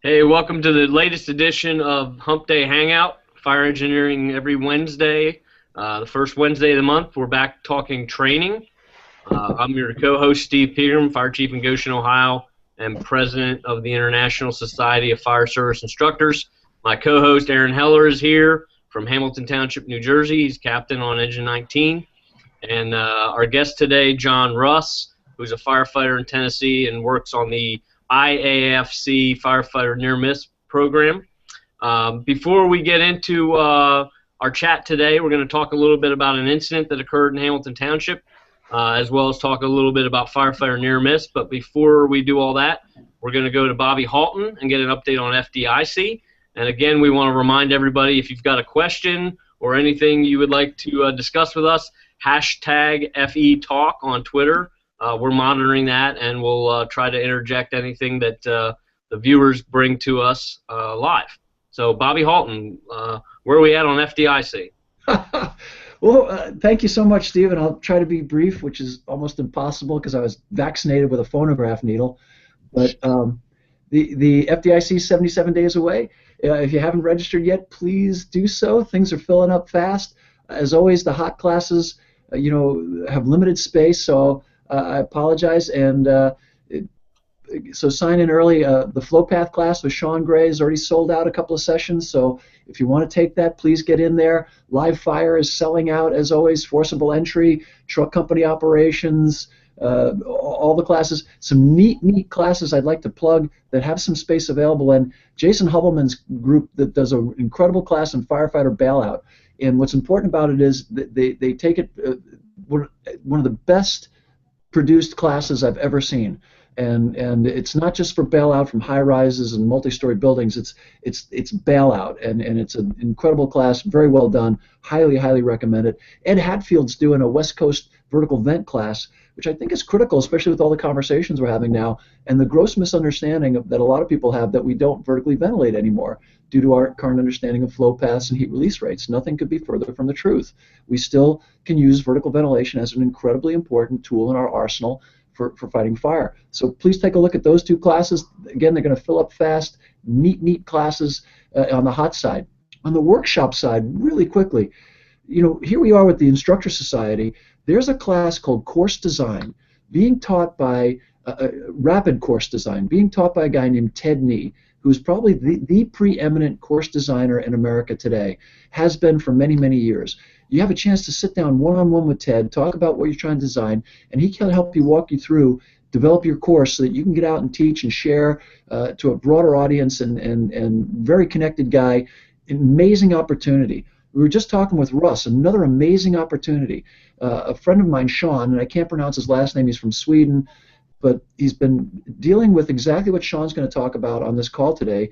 Hey, welcome to the latest edition of Humpday Hangout, fire engineering every Wednesday, the first Wednesday of the month. We're back talking training. I'm your co-host, Steve Peterman, Fire Chief in Goshen, Ohio, and President of the International Society of Fire Service Instructors. My co-host, Aaron Heller, is here from Hamilton Township, New Jersey. He's captain on Engine 19. And our guest today, John Russ, who's a firefighter in Tennessee and works on the IAFC Firefighter Near Miss program. Before we get into our chat today, we're going to talk a little bit about an incident that occurred in Hamilton Township, as well as talk a little bit about firefighter near miss. But before we do all that, we're going to go to Bobby Halton and get an update on FDIC. And again, we want to remind everybody, if you've got a question or anything you would like to discuss with us, hashtag FETalk on Twitter. We're monitoring that, and we'll try to interject anything that the viewers bring to us live. So, Bobby Halton, where are we at on FDIC? Well, thank you so much, Steve, and I'll try to be brief, which is almost impossible because I was vaccinated with a phonograph needle. But the FDIC is 77 days away. If you haven't registered yet, please do so. Things are filling up fast. As always, the hot classes, have limited space, so I apologize. And so sign in early. The flow path class with Sean Gray is already sold out a couple of sessions, so if you want to take that, please get in there. Live fire is selling out, as always. Forcible entry, truck company operations, all the classes. Some neat classes I'd like to plug that have some space available. And Jason Hubbleman's group that does an incredible class in firefighter bailout. And what's important about it is that they take it one of the best produced classes I've ever seen. And it's not just for bailout from high rises and multi-story buildings. It's bailout, and it's an incredible class, very well done, highly recommend it. Ed Hatfield's doing a West Coast vertical vent class, which I think is critical, especially with all the conversations we're having now, and the gross misunderstanding that a lot of people have that we don't vertically ventilate anymore due to our current understanding of flow paths and heat release rates. Nothing could be further from the truth. We still can use vertical ventilation as an incredibly important tool in our arsenal for fighting fire. So please take a look at those two classes. Again, they're going to fill up fast, neat classes on the hot side. On the workshop side, really quickly, here we are with the Instructor Society. There's a class called Course Design being taught by Rapid Course Design, being taught by a guy named Ted Nee, who's probably the preeminent course designer in America today, has been for many years. You have a chance to sit down one-on-one with Ted, talk about what you're trying to design, and he can help you walk you through, develop your course so that you can get out and teach and share to a broader audience, and very connected guy. Amazing opportunity. We were just talking with Russ, another amazing opportunity. A friend of mine, Sean, and I can't pronounce his last name, he's from Sweden, but he's been dealing with exactly what Sean's going to talk about on this call today,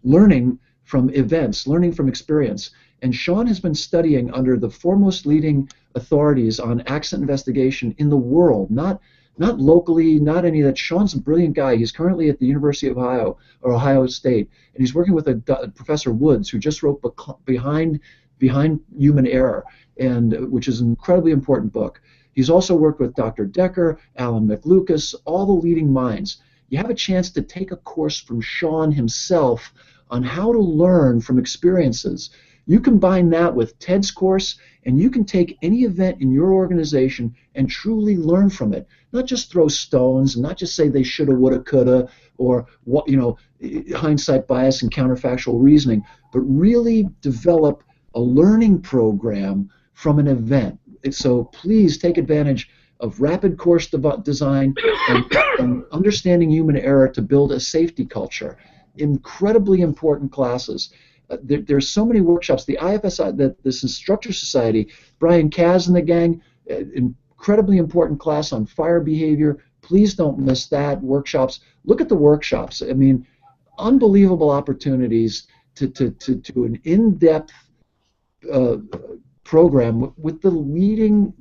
learning from events, learning from experience. And Sean has been studying under the foremost leading authorities on accident investigation in the world, not locally, not any of that. Sean's a brilliant guy. He's currently at the University of Ohio State, and he's working with Professor Woods, who just wrote Behind Human Error, and which is an incredibly important book. He's also worked with Dr. Decker, Alan McLucas, all the leading minds. You have a chance to take a course from Sean himself on how to learn from experiences. You combine that with Ted's course, and you can take any event in your organization and truly learn from it. Not just throw stones, and not just say they shoulda, woulda, coulda, or what, hindsight bias and counterfactual reasoning, but really develop a learning program from an event. So please take advantage of Rapid Course Design and Understanding Human Error to build a safety culture. Incredibly important classes. There's so many workshops. The IFSI, this Instructor Society, Brian Kaz and the gang, incredibly important class on fire behavior. Please don't miss that. Workshops. Look at the workshops. I mean, unbelievable opportunities to an in-depth program with the leading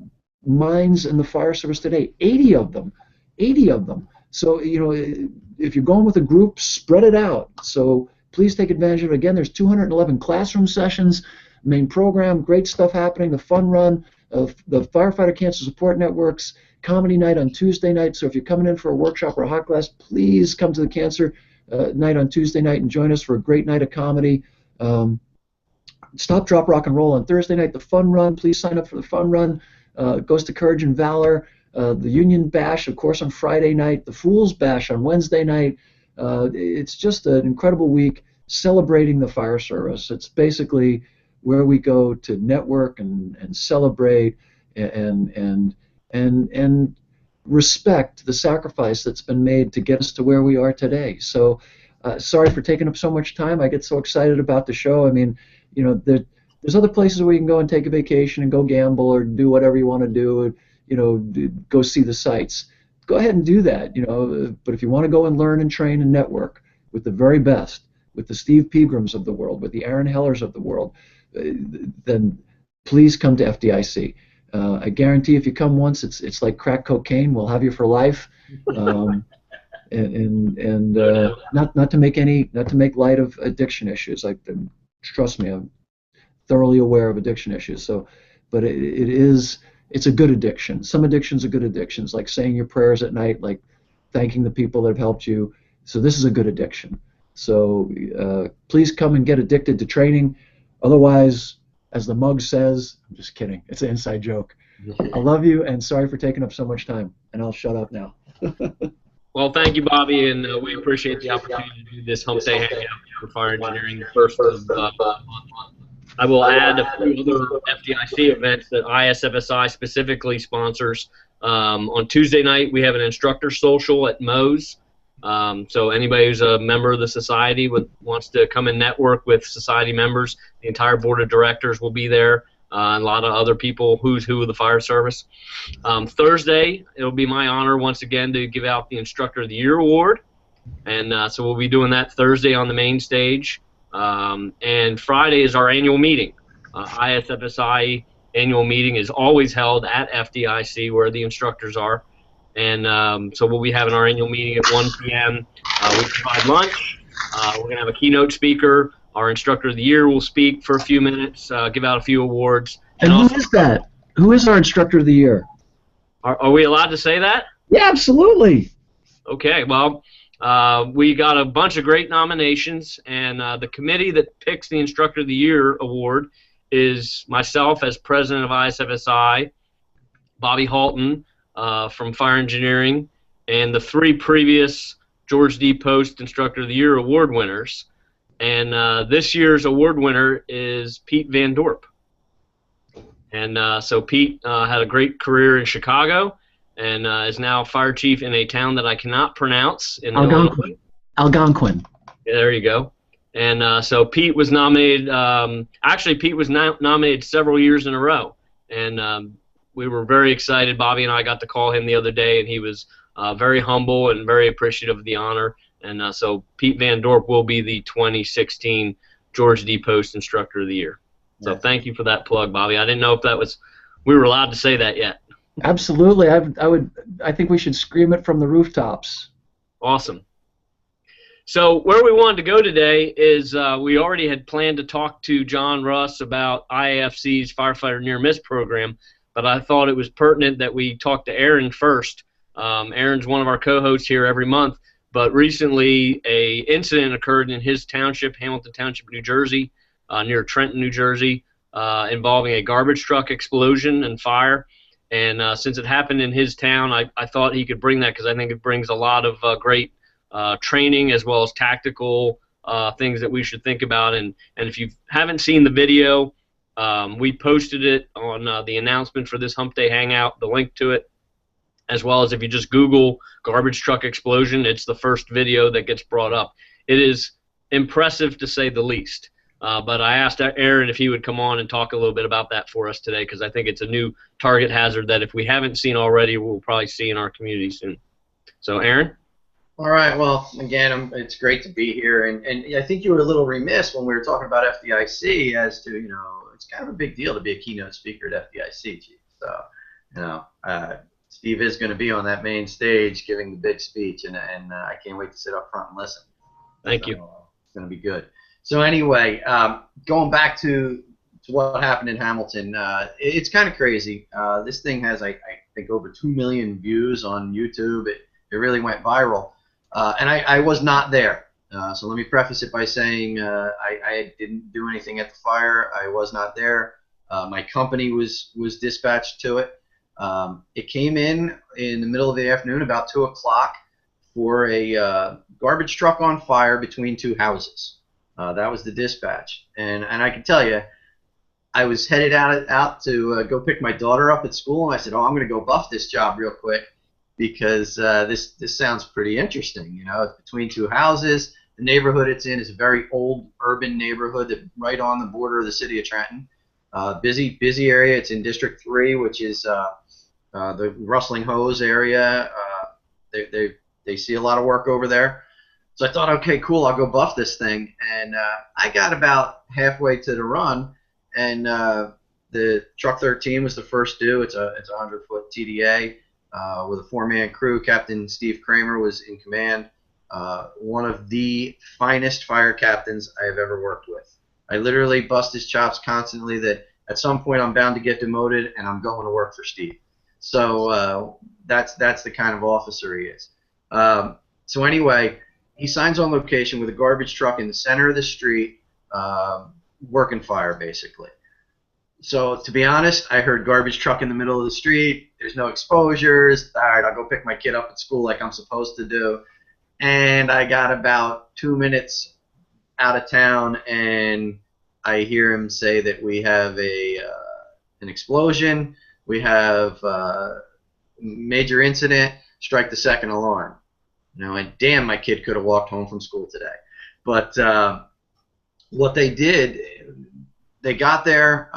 minds in the fire service today. 80 of them. So, if you're going with a group, spread it out. So please take advantage of it. Again, there's 211 classroom sessions, main program, great stuff happening, the fun run of the Firefighter Cancer Support Networks, comedy night on Tuesday night. So if you're coming in for a workshop or a hot class, please come to the Cancer night on Tuesday night and join us for a great night of comedy. Stop, Drop, Rock, and Roll on Thursday night. The Fun Run, please sign up for the Fun Run. Goes to Courage and Valor. The Union Bash, of course, on Friday night. The Fool's Bash on Wednesday night. It's just an incredible week celebrating the fire service. It's basically where we go to network and celebrate and respect the sacrifice that's been made to get us to where we are today. So sorry for taking up so much time. I get so excited about the show. I mean, you know, there's other places where you can go and take a vacation and go gamble or do whatever you want to do, you know, go see the sights. Go ahead and do that, you know, but if you want to go and learn and train and network with the very best, with the Steve Pilgrims of the world, with the Aaron Hellers of the world, then please come to FDIC. I guarantee if you come once, it's like crack cocaine. We'll have you for life. Not to make light of addiction issues. Trust me, I'm thoroughly aware of addiction issues. So, but it's a good addiction. Some addictions are good addictions, like saying your prayers at night, like thanking the people that have helped you. So this is a good addiction. So please come and get addicted to training. Otherwise, as the mug says, I'm just kidding. It's an inside joke. I love you, and sorry for taking up so much time. And I'll shut up now. Well, thank you, Bobby, and we appreciate the opportunity to do this Humpday Hangout for Fire Engineering, the first of the month. I will add a few other FDIC events that ISFSI specifically sponsors. On Tuesday night, we have an instructor social at Moe's. So anybody who's a member of the society wants to come and network with society members, the entire board of directors will be there. And a lot of other people, who's who of the fire service. Thursday, it'll be my honor once again to give out the Instructor of the Year award, and so we'll be doing that Thursday on the main stage. And Friday is our annual meeting. ISFSI annual meeting is always held at FDIC where the instructors are, and so we'll be having our annual meeting at 1 p.m. We provide lunch. We're going to have a keynote speaker. Our Instructor of the Year will speak for a few minutes, give out a few awards. And who is that? Who is our Instructor of the Year? Are we allowed to say that? Yeah, absolutely. Okay, well, we got a bunch of great nominations, and the committee that picks the Instructor of the Year award is myself as president of ISFSI, Bobby Halton from Fire Engineering, and the 3 previous George D. Post Instructor of the Year award winners. And this year's award winner is Pete Van Dorp. And so Pete had a great career in Chicago and is now fire chief in a town that I cannot pronounce in Illinois. Algonquin. Yeah, there you go. And so Pete was nominated. Actually, Pete was nominated several years in a row. And we were very excited. Bobby and I got to call him the other day, and he was very humble and very appreciative of the honor. And so Pete Van Dorp will be the 2016 George D. Post Instructor of the Year. So thank you for that plug, Bobby. I didn't know if we were allowed to say that yet. Absolutely. I think we should scream it from the rooftops. Awesome. So where we wanted to go today is we already had planned to talk to John Russ about IAFC's Firefighter Near Miss program, but I thought it was pertinent that we talk to Aaron first. Aaron's one of our co-hosts here every month. But recently, an incident occurred in his township, Hamilton Township, New Jersey, near Trenton, New Jersey, involving a garbage truck explosion and fire. And since it happened in his town, I thought he could bring that because I think it brings a lot of great training as well as tactical things that we should think about. And if you haven't seen the video, we posted it on the announcement for this Humpday Hangout, the link to it. As well as if you just Google garbage truck explosion, it's the first video that gets brought up. It is impressive to say the least. But I asked Aaron if he would come on and talk a little bit about that for us today because I think it's a new target hazard that if we haven't seen already, we'll probably see in our community soon. So, Aaron? All right. Well, again, it's great to be here. And I think you were a little remiss when we were talking about FDIC as to, it's kind of a big deal to be a keynote speaker at FDIC, Chief. So, Steve is going to be on that main stage giving the big speech, and I can't wait to sit up front and listen. Thank you. It's going to be good. So anyway, going back to what happened in Hamilton, it's kind of crazy. This thing has, I think, over 2 million views on YouTube. It really went viral, and I was not there. So let me preface it by saying I didn't do anything at the fire. I was not there. My company was dispatched to it. It came in the middle of the afternoon, about 2 o'clock, for a garbage truck on fire between two houses. That was the dispatch. And I can tell you, I was headed out to go pick my daughter up at school, and I said, "Oh, I'm going to go buff this job real quick because this sounds pretty interesting. You know, it's between two houses. The neighborhood it's in is a very old urban neighborhood that right on the border of the city of Trenton. Busy area. It's in District 3, which is the Rustling Hose area. They see a lot of work over there. So I thought, okay, cool, I'll go buff this thing. And I got about halfway to the run, and the Truck 13 was the first due. It's a 100-foot TDA with a 4-man crew. Captain Steve Kramer was in command. One of the finest fire captains I have ever worked with. I literally bust his chops constantly that at some point I'm bound to get demoted and I'm going to work for Steve. So that's the kind of officer he is. So anyway, he signs on location with a garbage truck in the center of the street, working fire basically. So to be honest, I heard garbage truck in the middle of the street. There's no exposures. All right, I'll go pick my kid up at school like I'm supposed to do. And I got about 2 minutes out of town, and I hear him say that we have an explosion. We have a major incident. Strike the second alarm. You know, and damn, my kid could have walked home from school today. But what they did, they got there.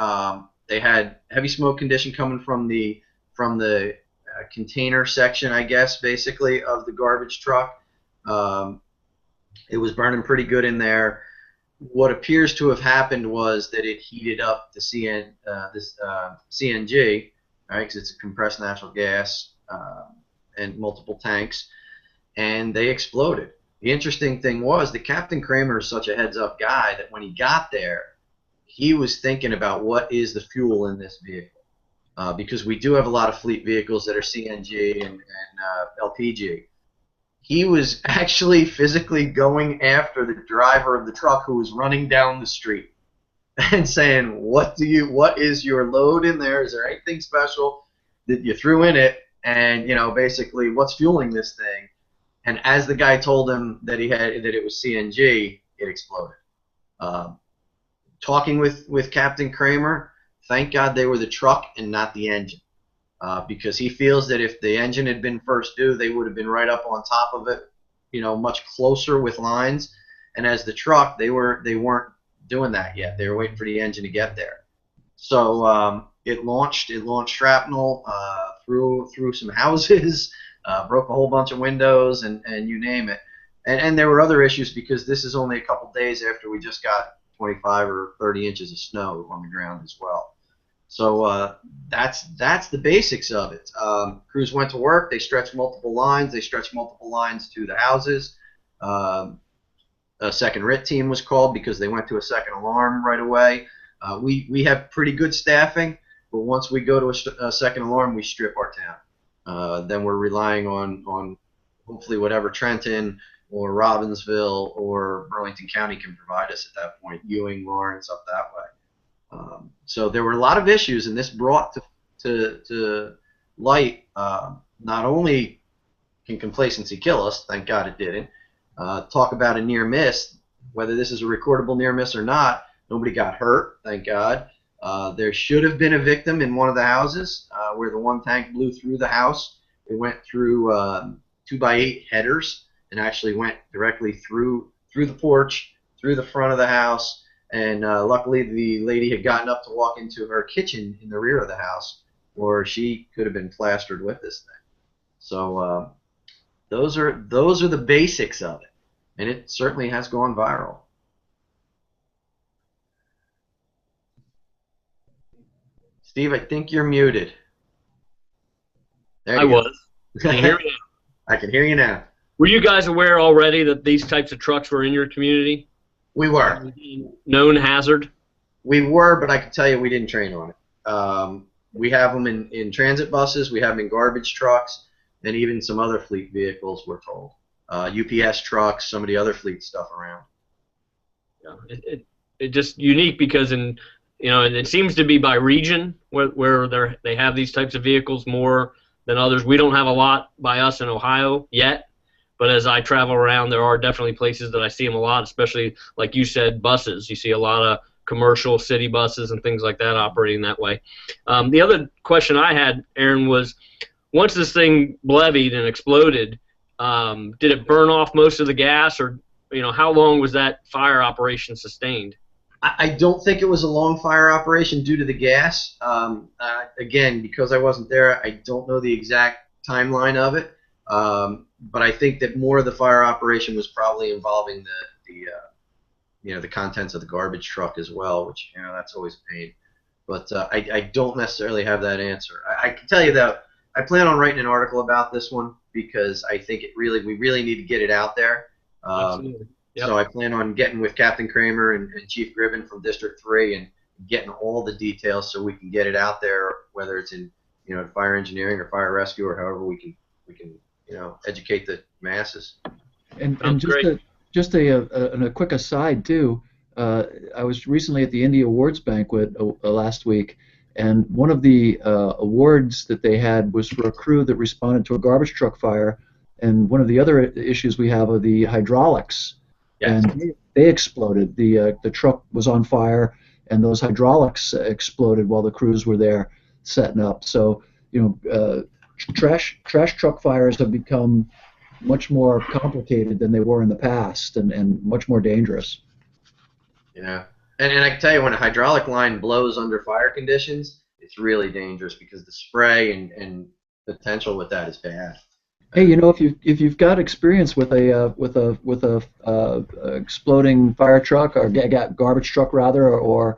They had heavy smoke condition coming from the container section, I guess, basically of the garbage truck. It was burning pretty good in there. What appears to have happened was that it heated up the CNG, right? Because it's a compressed natural gas and multiple tanks, and they exploded. The interesting thing was that Captain Kramer is such a heads-up guy that when he got there, he was thinking about what is the fuel in this vehicle, because we do have a lot of fleet vehicles that are CNG and LPG. He was actually physically going after the driver of the truck who was running down the street and saying, what is your load in there? Is there anything special that you threw in it? And, you know, basically, what's fueling this thing? And as the guy told him that it was CNG, it exploded. Talking with Captain Kramer, thank God they were the truck and not the engine. Because he feels that if the engine had been first due, they would have been right up on top of it, you know, much closer with lines. And as the truck, they weren't doing that yet. They were waiting for the engine to get there. So it launched shrapnel through some houses, broke a whole bunch of windows, and you name it. And there were other issues because this is only a couple days after we just got 25 or 30 inches of snow on the ground as well. So that's the basics of it. Crews went to work. They stretched multiple lines. They stretched multiple lines to the houses. A second RIT team was called because they went to a second alarm right away. We have pretty good staffing, but once we go to a second alarm, we strip our town. Then we're relying on hopefully whatever Trenton or Robbinsville or Burlington County can provide us at that point. Ewing, Lawrence, up that way. So there were a lot of issues, and this brought to light not only can complacency kill us, thank God it didn't, talk about a near miss, whether this is a recordable near miss or not, nobody got hurt, thank God. There should have been a victim in one of the houses where the one tank blew through the house. It went through 2x8 headers and actually went directly through the porch, through the front of the house. And luckily, the lady had gotten up to walk into her kitchen in the rear of the house, or she could have been plastered with this thing. So those are the basics of it, and it certainly has gone viral. Steve, I think you're muted. I was. Can you hear me now? I can hear you now. Were you guys aware already that these types of trucks were in your community? We were. Known hazard? We were, but I can tell you we didn't train on it. We have them in transit buses. We have them in garbage trucks, and even some other fleet vehicles, we're told. UPS trucks, some of the other fleet stuff around. Yeah, it just unique because and it seems to be by region where they have these types of vehicles more than others. We don't have a lot by us in Ohio yet. But as I travel around, there are definitely places that I see them a lot, especially, like you said, buses. You see a lot of commercial city buses and things like that operating that way. The other question I had, Aaron, was once this thing levied and exploded, did it burn off most of the gas, or how long was that fire operation sustained? I don't think it was a long fire operation due to the gas. Again, because I wasn't there, I don't know the exact timeline of it. But I think that more of the fire operation was probably involving the contents of the garbage truck as well, which that's always a pain. But I don't necessarily have that answer. I can tell you that I plan on writing an article about this one because I think we really need to get it out there. Absolutely. Yep. So I plan on getting with Captain Kramer and Chief Gribben from District 3 and getting all the details so we can get it out there, whether it's in fire engineering or fire rescue or however we can educate the masses. And just a quick aside too. I was recently at the Indy Awards banquet last week, and one of the awards that they had was for a crew that responded to a garbage truck fire. And one of the other issues we have are the hydraulics. Yes. And they exploded. The truck was on fire, and those hydraulics exploded while the crews were there setting up. So trash truck fires have become much more complicated than they were in the past, and much more dangerous. Yeah, and I can tell you, when a hydraulic line blows under fire conditions, it's really dangerous because the spray and potential with that is bad. Hey, if you've got experience with a exploding fire truck or garbage truck rather, or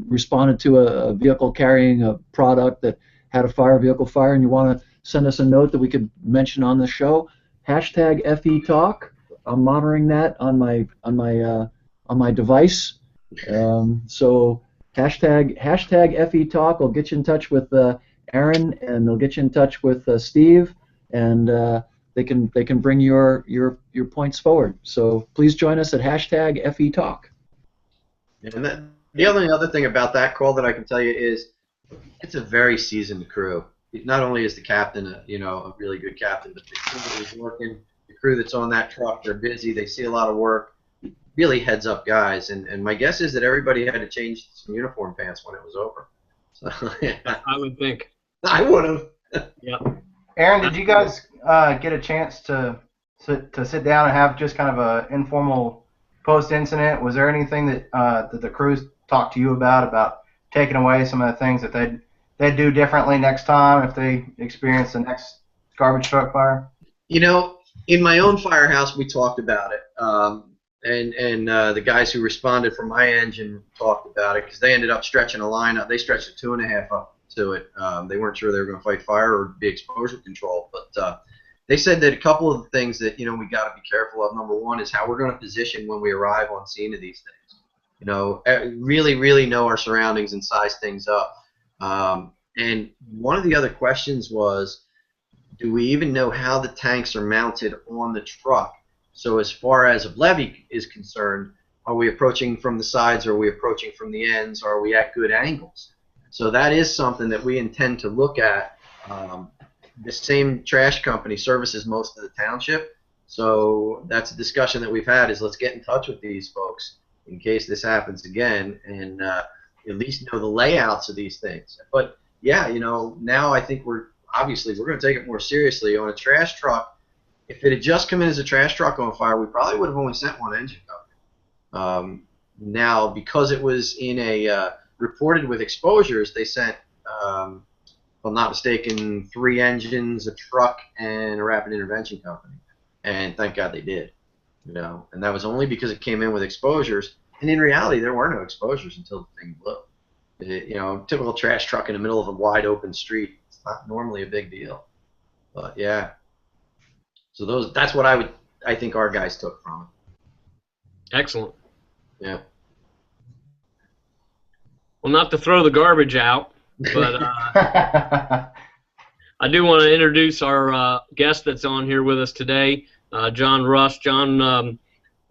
responded to a vehicle carrying a product that had a vehicle fire, and you want to send us a note that we could mention on the show, hashtag FETalk. I'm monitoring that on my device. So hashtag FETalk will get you in touch with Aaron, and they'll get you in touch with Steve, and they can bring your points forward. So please join us at hashtag FETalk. And the only other thing about that call that I can tell you is it's a very seasoned crew. Not only is the captain a really good captain, but the crew that is working, the crew that's on that truck, they're busy, they see a lot of work, really heads up guys. And my guess is that everybody had to change some uniform pants when it was over. So yeah. I would think. I would have. Yeah. Aaron, did you guys get a chance to sit down and have just kind of an informal post-incident? Was there anything that the crews talked to you about taking away some of the things that they'd do differently next time if they experience the next garbage truck fire? In my own firehouse, we talked about it, and the guys who responded from my engine talked about it because they ended up stretching a line up. They stretched a 2.5 up to it. They weren't sure they were going to fight fire or be exposure control, but they said that a couple of the things that we got to be careful of. Number one is how we're going to position when we arrive on scene of these things. Really know our surroundings and size things up. And one of the other questions was, do we even know how the tanks are mounted on the truck? So as far as a levee is concerned, are we approaching from the sides, or are we approaching from the ends, or are we at good angles? So that is something that we intend to look at. The same trash company services most of the township, so that's a discussion that we've had, is let's get in touch with these folks in case this happens again, and at least know the layouts of these things. But yeah, now I think we're going to take it more seriously. On a trash truck, if it had just come in as a trash truck on fire, we probably would have only sent one engine company. Now, because it was in a reported with exposures, they sent, if I'm not mistaken, 3 engines, a truck, and a rapid intervention company. And thank God they did. And that was only because it came in with exposures. And in reality, there were no exposures until the thing blew. Typical trash truck in the middle of a wide open street, it's not normally a big deal. But yeah. So that's what I think our guys took from it. Excellent. Yeah. Well, not to throw the garbage out, but I do want to introduce our guest that's on here with us today. John Russ. John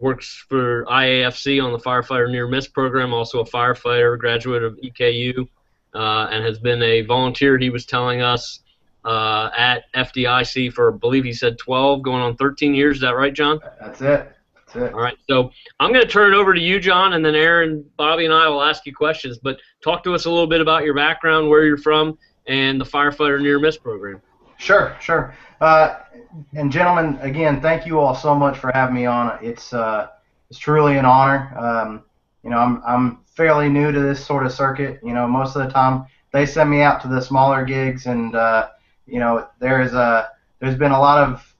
works for IAFC on the firefighter near miss program, also a firefighter, graduate of EKU, and has been a volunteer, he was telling us, at FDIC for, I believe he said 12, going on 13 years. Is that right, John? That's it. That's it. All right, so I'm going to turn it over to you, John, and then Aaron, Bobby, and I will ask you questions. But talk to us a little bit about your background, where you're from, and the firefighter near miss program. Sure, sure. And gentlemen, again, thank you all so much for having me on. It's truly an honor. I'm fairly new to this sort of circuit. Most of the time they send me out to the smaller gigs, and there's been a lot of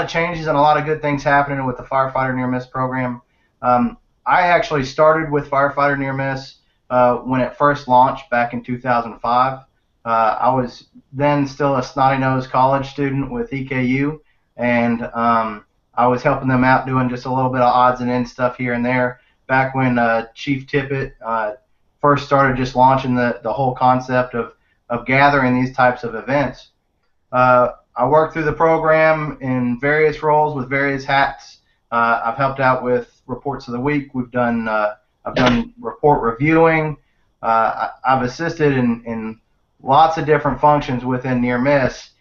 changes and a lot of good things happening with the firefighter near miss program. I actually started with firefighter near miss when it first launched back in 2005. I was then still a snotty-nosed college student with EKU, and I was helping them out doing just a little bit of odds and ends stuff here and there back when Chief Tippett first started just launching the whole concept of gathering these types of events. I worked through the program in various roles with various hats. I've helped out with reports of the week. I've done report reviewing. I've assisted in lots of different functions within near miss.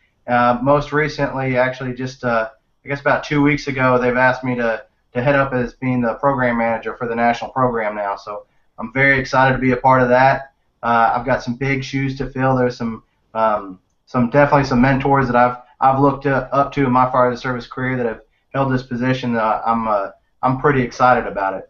Most recently, actually, just I guess about 2 weeks ago, they've asked me to head up as being the program manager for the national program now. So I'm very excited to be a part of that. I've got some big shoes to fill. There's definitely some mentors that I've looked up to in my fire service career that have held this position. I'm pretty excited about it.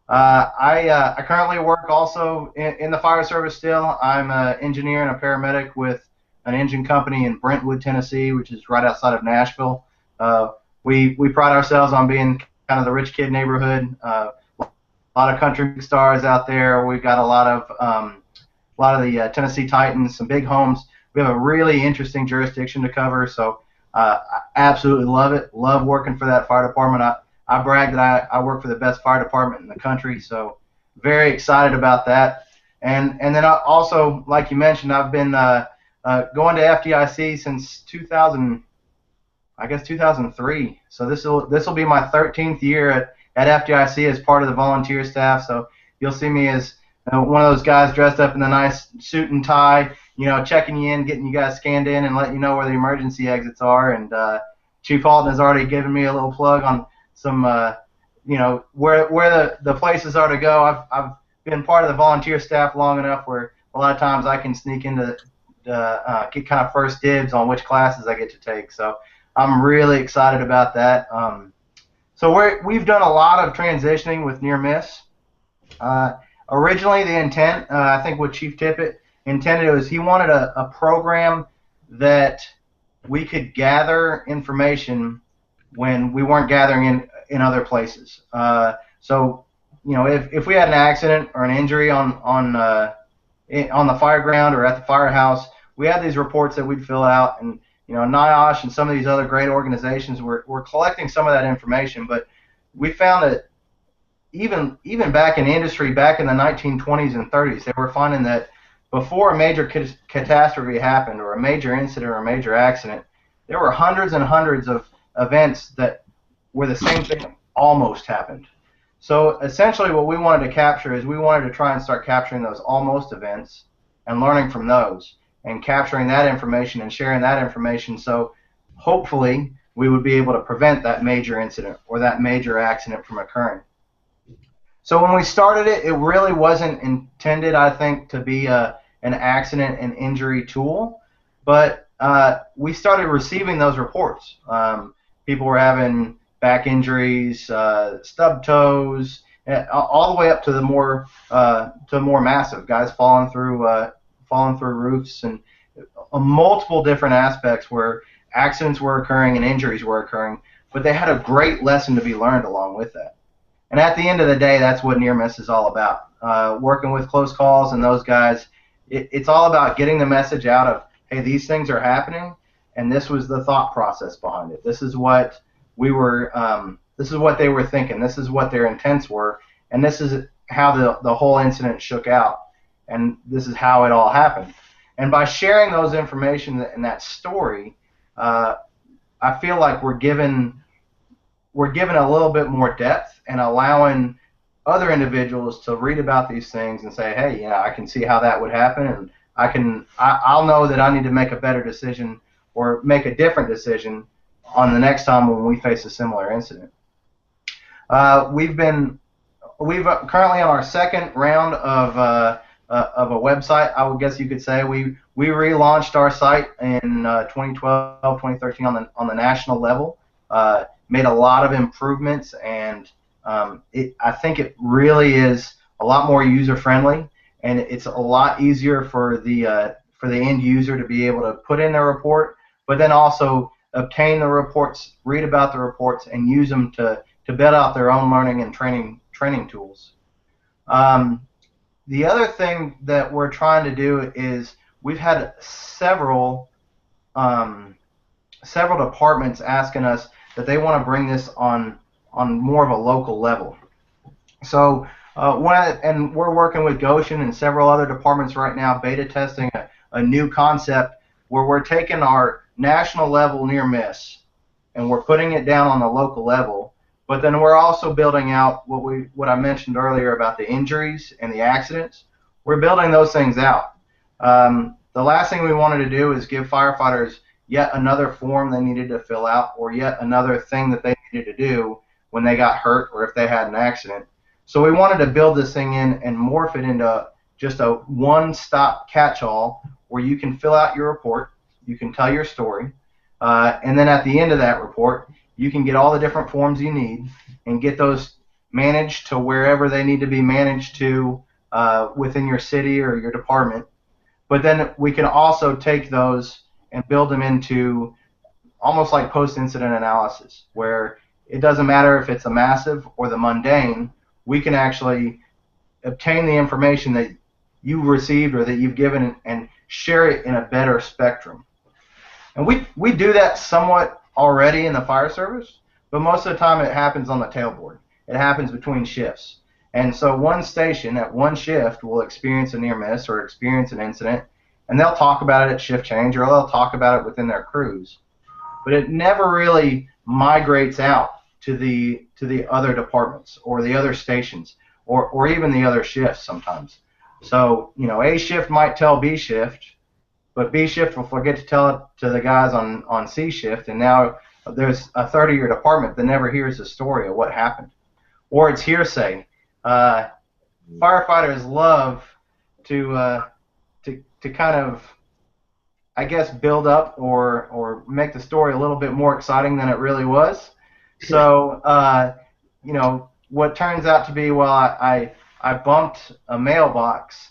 I currently work also in the fire service still. I'm an engineer and a paramedic with an engine company in Brentwood, Tennessee, which is right outside of Nashville. We pride ourselves on being kind of the rich kid neighborhood. A lot of country stars out there. We've got a lot of the Tennessee Titans, some big homes. We have a really interesting jurisdiction to cover, so I absolutely love it. Love working for that fire department. I brag that I work for the best fire department in the country, so very excited about that. And then also, like you mentioned, I've been going to FDIC since 2003. So this will be my 13th year at FDIC as part of the volunteer staff. So you'll see me as one of those guys dressed up in a nice suit and tie, checking you in, getting you guys scanned in, and letting you know where the emergency exits are. And Chief Halton has already given me a little plug on some, where the places are to go. I've been part of the volunteer staff long enough where a lot of times I can sneak into get kind of first dibs on which classes I get to take. So I'm really excited about that. So we've done a lot of transitioning with near miss. Originally, the intent, I think what Chief Tippett intended was he wanted a program that we could gather information when we weren't gathering in other places. So, if we had an accident or an injury on the fire ground or at the firehouse, we had these reports that we'd fill out, and NIOSH and some of these other great organizations were collecting some of that information, but we found that even back in industry, back in the 1920s and 30s, they were finding that before a major catastrophe happened or a major incident or a major accident, there were hundreds and hundreds of events that where the same thing almost happened. So essentially what we wanted to capture is we wanted to try and start capturing those almost events and learning from those and capturing that information and sharing that information, so hopefully we would be able to prevent that major incident or that major accident from occurring. So when we started it, it really wasn't intended, I think, to be an accident and injury tool, but we started receiving those reports. People were having back injuries, stub toes, all the way up to the more massive guys falling through roofs, and multiple different aspects where accidents were occurring and injuries were occurring, but they had a great lesson to be learned along with that. And at the end of the day, that's what near miss is all about. Working with close calls and those guys, it's all about getting the message out of, hey, these things are happening, and this was the thought process behind it. This is what they were thinking. This is what their intents were, and this is how the whole incident shook out, and this is how it all happened. And by sharing those information and that story, I feel like we're giving we're given a little bit more depth and allowing other individuals to read about these things and say, hey, you know, I can see how that would happen, and I'll know that I need to make a better decision or make a different decision on the next time when we face a similar incident. We've currently on our second round of a website, I would guess you could say. We relaunched our site in 2012, 2013 on the national level. Made a lot of improvements, and I think it really is a lot more user friendly, and it's a lot easier for the end user to be able to put in their report, but then also obtain the reports, read about the reports, and use them to build out their own learning and training tools. The other thing that we're trying to do is we've had several departments asking us that they want to bring this on more of a local level. So and we're working with Goshen and several other departments right now, beta testing a new concept where we're taking our national level near miss and we're putting it down on the local level. But then we're also building out what I mentioned earlier about the injuries and the accidents. We're building those things out. The last thing we wanted to do is give firefighters yet another form they needed to fill out or yet another thing that they needed to do when they got hurt or if they had an accident. So we wanted to build this thing in and morph it into just a one-stop catch-all where you can fill out your report, you can tell your story, and then at the end of that report, you can get all the different forms you need and get those managed to wherever they need to be managed to within your city or your department. But then we can also take those and build them into almost like post-incident analysis, where it doesn't matter if it's the massive or the mundane, we can actually obtain the information that you've received or that you've given and share it in a better spectrum. And we do that somewhat already in the fire service, but most of the time it happens on the tailboard. It happens between shifts. And so one station at one shift will experience a near miss or experience an incident, and they'll talk about it at shift change or they'll talk about it within their crews. But it never really migrates out to the other departments or the other stations or even the other shifts sometimes. So, you know, A shift might tell B shift, but B shift will forget to tell it to the guys on C shift, and now there's a third of your department that never hears the story of what happened. Or it's hearsay. Firefighters love to kind of, I guess, build up or make the story a little bit more exciting than it really was. So, you know, what turns out to be, well, I bumped a mailbox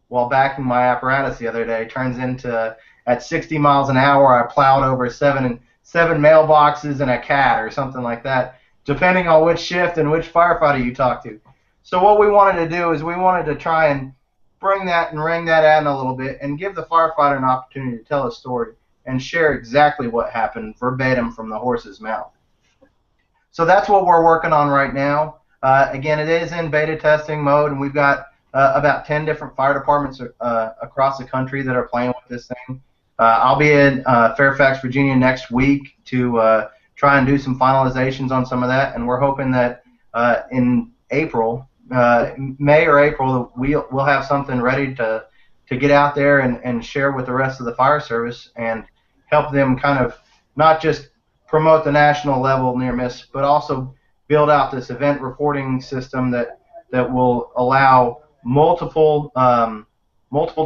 while backing my apparatus the other day, turns into at 60 miles an hour I plowed over seven mailboxes and a cat or something like that, depending on which shift and which firefighter you talk to. So what we wanted to do is we wanted to try and bring that and ring that in a little bit and give the firefighter an opportunity to tell a story and share exactly what happened verbatim from the horse's mouth. So that's what we're working on right now. Again, it is in beta testing mode, and we've got about 10 different fire departments across the country that are playing with this thing. I'll be in Fairfax, Virginia next week to try and do some finalizations on some of that, and we're hoping that in April, May or April, we'll have something ready to get out there and share with the rest of the fire service and help them kind of not just promote the national level near miss, but also build out this event reporting system that will allow multiple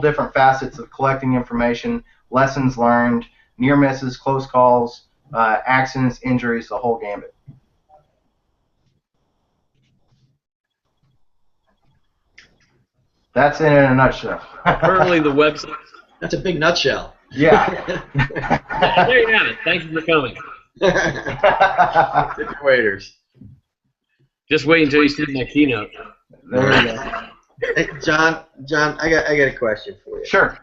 different facets of collecting information, lessons learned, near misses, close calls, accidents, injuries, the whole gambit. That's it in a nutshell. Currently, the website. That's a big nutshell. Yeah. There you have it. Thank you for coming. Waiters. Just wait until you see my keynote. There we go. Hey, John, I got a question for you. Sure.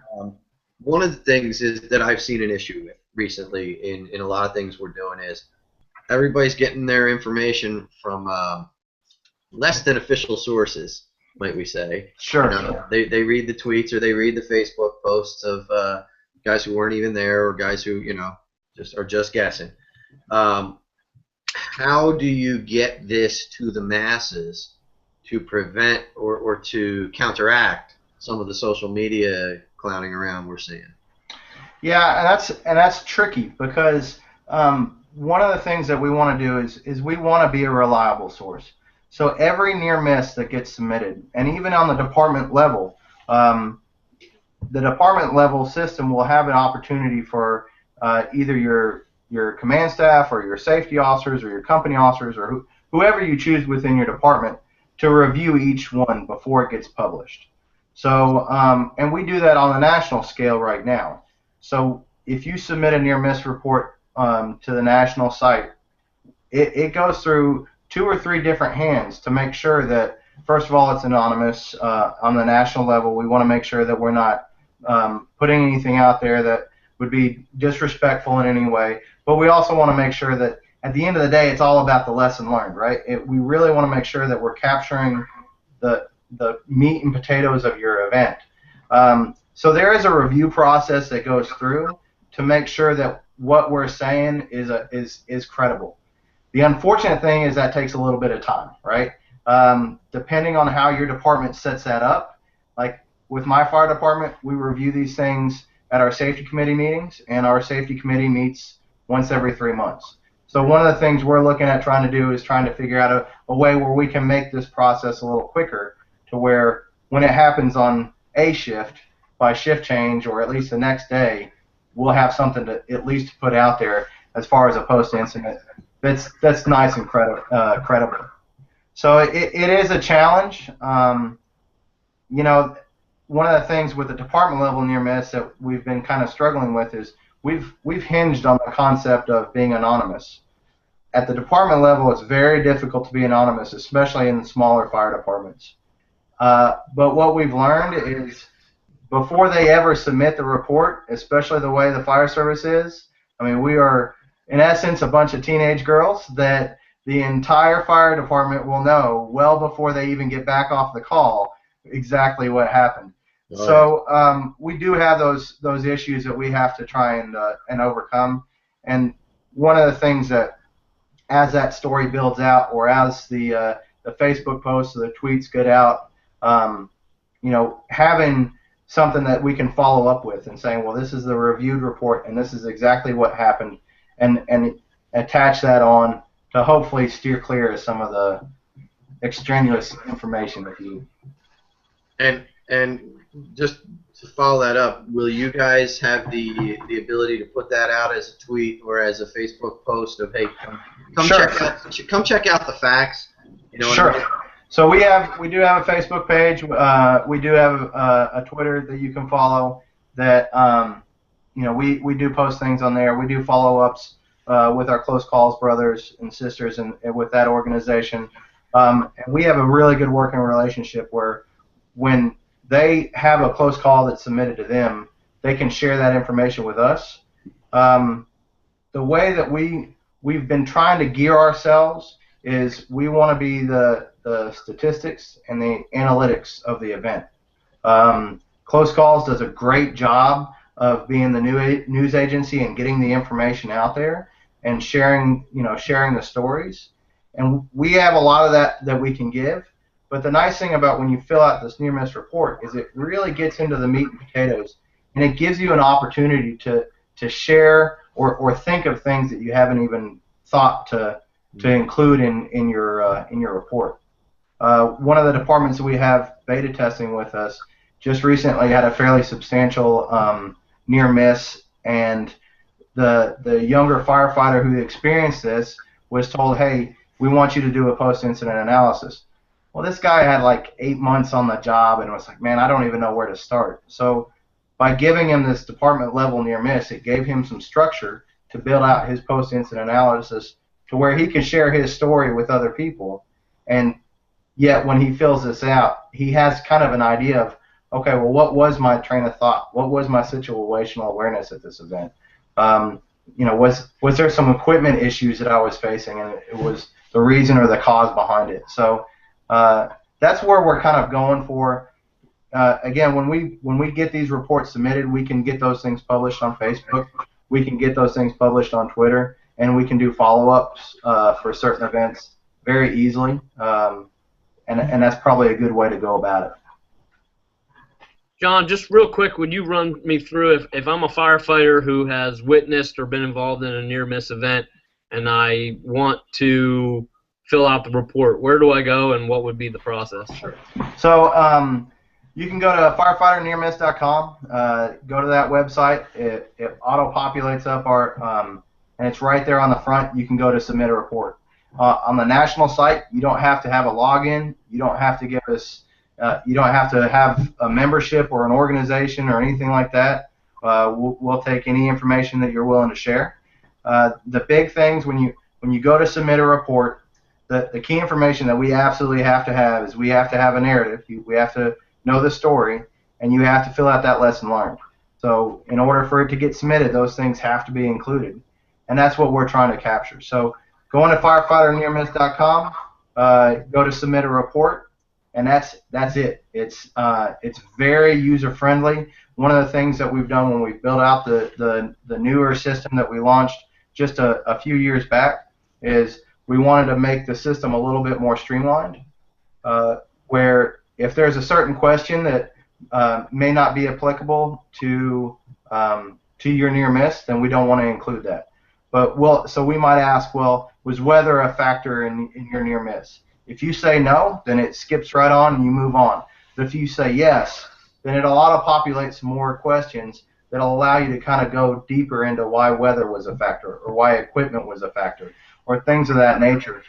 One of the things is that I've seen an issue with recently in a lot of things we're doing is everybody's getting their information from less than official sources, might we say. Sure. You know, they read the tweets or they read the Facebook posts of guys who weren't even there or guys who, you know, are just guessing. how do you get this to the masses to prevent or to counteract some of the social media clowning around we're seeing? Yeah, and that's tricky because one of the things that we want to do is we want to be a reliable source. So every near miss that gets submitted, and even on the department level, the department level system will have an opportunity for either your command staff or your safety officers or your company officers or whoever you choose within your department to review each one before it gets published. So, and we do that on the national scale right now. So if you submit a near miss report to the national site, it goes through 2 or 3 different hands to make sure that, first of all, it's anonymous. On the national level, we want to make sure that we're not putting anything out there that would be disrespectful in any way. But we also want to make sure that at the end of the day, it's all about the lesson learned, right? We really want to make sure that we're capturing the meat and potatoes of your event. So there is a review process that goes through to make sure that what we're saying is credible. The unfortunate thing is that takes a little bit of time, right? Depending on how your department sets that up, like with my fire department, we review these things at our safety committee meetings, and our safety committee meets once every 3 months. So one of the things we're looking at trying to do is trying to figure out a way where we can make this process a little quicker to where when it happens on a shift, by shift change or at least the next day, we'll have something to at least put out there as far as a post-incident that's nice and credible. So it is a challenge. You know, one of the things with the department level near miss that we've been kind of struggling with is we've hinged on the concept of being anonymous. At the department level, it's very difficult to be anonymous, especially in the smaller fire departments. But what we've learned is before they ever submit the report, especially the way the fire service is, I mean, we are, in essence, a bunch of teenage girls that the entire fire department will know well before they even get back off the call exactly what happened. Oh. So we do have those issues that we have to try and overcome. And one of the things that, as that story builds out, or as the Facebook posts or the tweets get out, you know, having something that we can follow up with and saying, well, this is the reviewed report and this is exactly what happened, and attach that on to hopefully steer clear of some of the extraneous information with you. And just to follow that up, will you guys have the ability to put that out as a tweet or as a Facebook post of, hey, come Sure. come check out the facts? You know. Sure. So we do have a Facebook page. We do have a Twitter that you can follow. That you know, we do post things on there. We do follow-ups with our close calls brothers and sisters and with that organization. And we have a really good working relationship where when they have a close call that's submitted to them, they can share that information with us. The way that we've been trying to gear ourselves is we want to be the statistics and the analytics of the event. Close Calls does a great job of being the news agency and getting the information out there and sharing the stories. And we have a lot of that we can give. But the nice thing about when you fill out this near miss report is it really gets into the meat and potatoes, and it gives you an opportunity to share or think of things that you haven't even thought to include in your report. One of the departments that we have beta testing with us just recently had a fairly substantial near miss, and the younger firefighter who experienced this was told, hey, we want you to do a post-incident analysis. Well, this guy had like 8 months on the job and was like, man, I don't even know where to start. So by giving him this department level near miss, it gave him some structure to build out his post-incident analysis to where he could share his story with other people. And yet when he fills this out, he has kind of an idea of, okay, well, what was my train of thought? What was my situational awareness at this event? You know, was there some equipment issues that I was facing, and it was the reason or the cause behind it? So that's where we're kind of going for. Again, when we get these reports submitted, we can get those things published on Facebook. We can get those things published on Twitter. and we can do follow-ups for certain events very easily, and that's probably a good way to go about it. John, just real quick, would you run me through if I'm a firefighter who has witnessed or been involved in a near-miss event and I want to fill out the report, where do I go and what would be the process? Sure. So you can go to firefighternearmiss.com, go to that website. It auto-populates up our, and it's right there on the front. You can go to submit a report. On the national site, you don't have to have a login. You don't have to give us. You don't have to have a membership or an organization or anything like that. We'll take any information that you're willing to share. The big things when you go to submit a report, the key information that we absolutely have to have is we have to have a narrative. We have to know the story, and you have to fill out that lesson learned. So in order for it to get submitted, those things have to be included, and that's what we're trying to capture. So go on to firefighternearmiss.com, go to submit a report, and that's it. It's very user friendly. One of the things that we've done when we built out the newer system that we launched just a few years back is we wanted to make the system a little bit more streamlined, where if there's a certain question that may not be applicable to your near miss, then we don't want to include that. But so we might ask, well, was weather a factor in your near miss? If you say no, then it skips right on and you move on. But if you say yes, then it'll auto-populate some more questions that'll allow you to kind of go deeper into why weather was a factor or why equipment was a factor or things of that nature.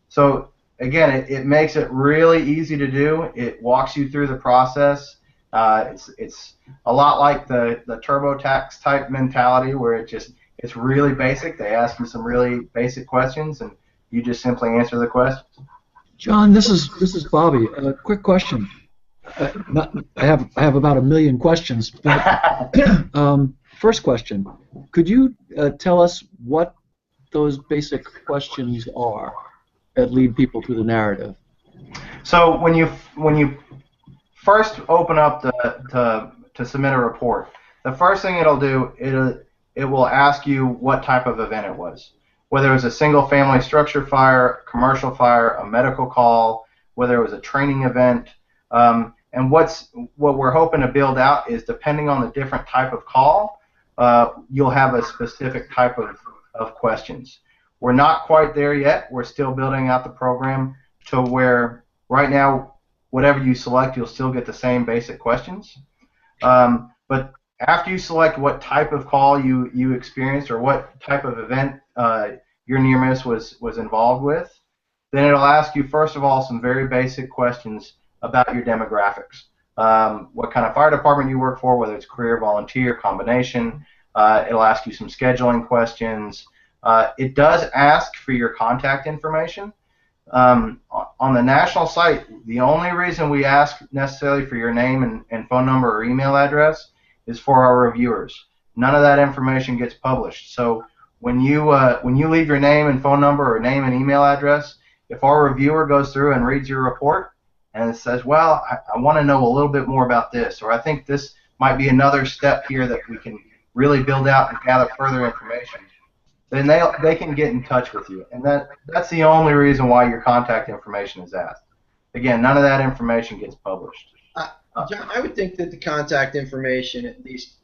So again, it makes it really easy to do. It walks you through the process. It's a lot like the TurboTax type mentality where it's really basic. They ask you some really basic questions and you just simply answer the questions. John, this is Bobby. Quick question. I have about 1 million questions. But, first question: could you tell us what those basic questions are that lead people through the narrative? So when you first open up to submit a report, the first thing it'll do it will ask you what type of event it was. Whether it was a single-family structure fire, commercial fire, a medical call, whether it was a training event, and what we're hoping to build out is depending on the different type of call, you'll have a specific type of questions. We're not quite there yet. We're still building out the program to where right now, whatever you select, you'll still get the same basic questions. But after you select what type of call you experienced or what type of event your near miss was involved with, then it'll ask you first of all some very basic questions about your demographics. What kind of fire department you work for, whether it's career, volunteer, combination. It'll ask you some scheduling questions. It does ask for your contact information. On the national site, the only reason we ask necessarily for your name and phone number or email address is for our reviewers. None of that information gets published. So when you leave your name and phone number or name and email address, if our reviewer goes through and reads your report and says, well, I want to know a little bit more about this, or I think this might be another step here that we can really build out and gather further information, then they can get in touch with you. And that's the only reason why your contact information is asked. Again, none of that information gets published. John, I would think that the contact information, at least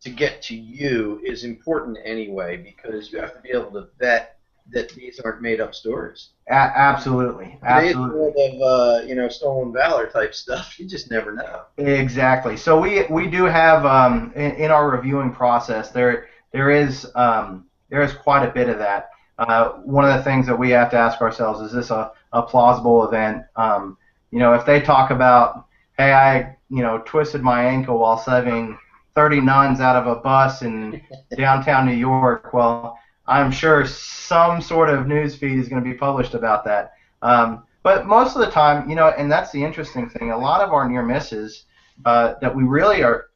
to get to you, is important anyway, because you have to be able to vet that these aren't made-up stories. Absolutely. Absolutely. Of stolen valor type stuff. You just never know. Exactly. So we do have in our reviewing process there is quite a bit of that. One of the things that we have to ask ourselves is this a plausible event? If they talk about, hey, I twisted my ankle while saving 30 nuns out of a bus in downtown New York, well, I'm sure some sort of news feed is going to be published about that. But most of the time, and that's the interesting thing, a lot of our near misses that we really are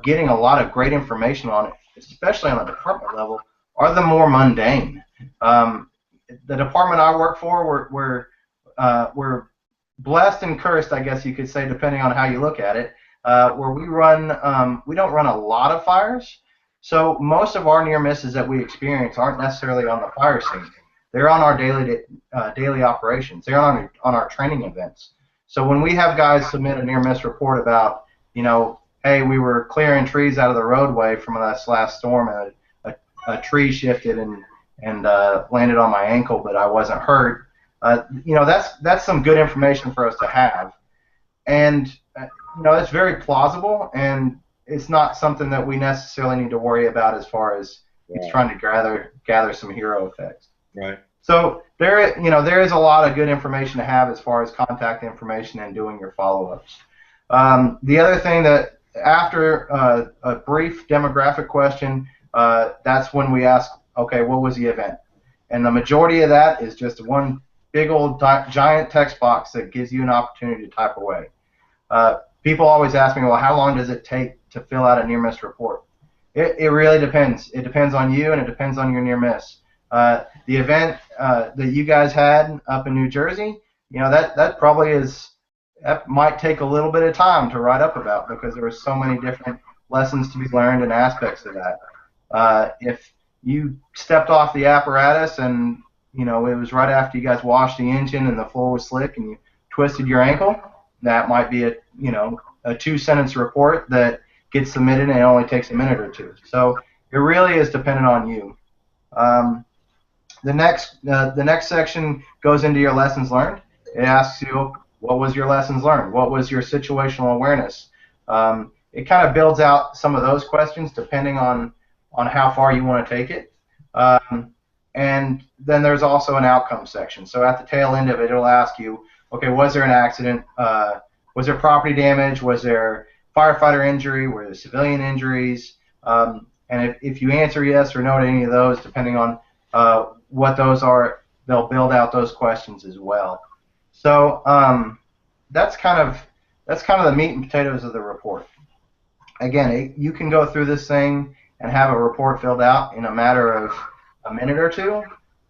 getting a lot of great information on, especially on the department level, are the more mundane. The department I work for, we're blessed and cursed, I guess you could say, depending on how you look at it, where we don't run a lot of fires. So most of our near misses that we experience aren't necessarily on the fire scene. They're on our daily operations. They're on our training events. So when we have guys submit a near miss report about, hey, we were clearing trees out of the roadway from this last storm, and a tree shifted and landed on my ankle, but I wasn't hurt. That's some good information for us to have, and it's very plausible, and it's not something that we necessarily need to worry about as far as it's trying to gather some hero effects. Right. So there is a lot of good information to have as far as contact information and doing your follow-ups. The other thing that after a brief demographic question, that's when we ask, okay, what was the event? And the majority of that is just one big old giant text box that gives you an opportunity to type away. People always ask me, well, how long does it take to fill out a near miss report? It really depends. It depends on you, and it depends on your near miss. The event that you guys had up in New Jersey, that probably that might take a little bit of time to write up about, because there were so many different lessons to be learned and aspects of that. If you stepped off the apparatus and it was right after you guys washed the engine and the floor was slick and you twisted your ankle, that might be a 2-sentence report that gets submitted, and it only takes a minute or two. So it really is dependent on you. The next section goes into your lessons learned. It asks you, what was your lessons learned? What was your situational awareness? It kind of builds out some of those questions depending on how far you want to take it. And then there's also an outcome section. So at the tail end of it, it'll ask you, okay, was there an accident? Was there property damage? Was there firefighter injury? Were there civilian injuries? And if you answer yes or no to any of those, depending on what those are, they'll build out those questions as well. So that's kind of the meat and potatoes of the report. Again, you can go through this thing and have a report filled out in a matter of a minute or two,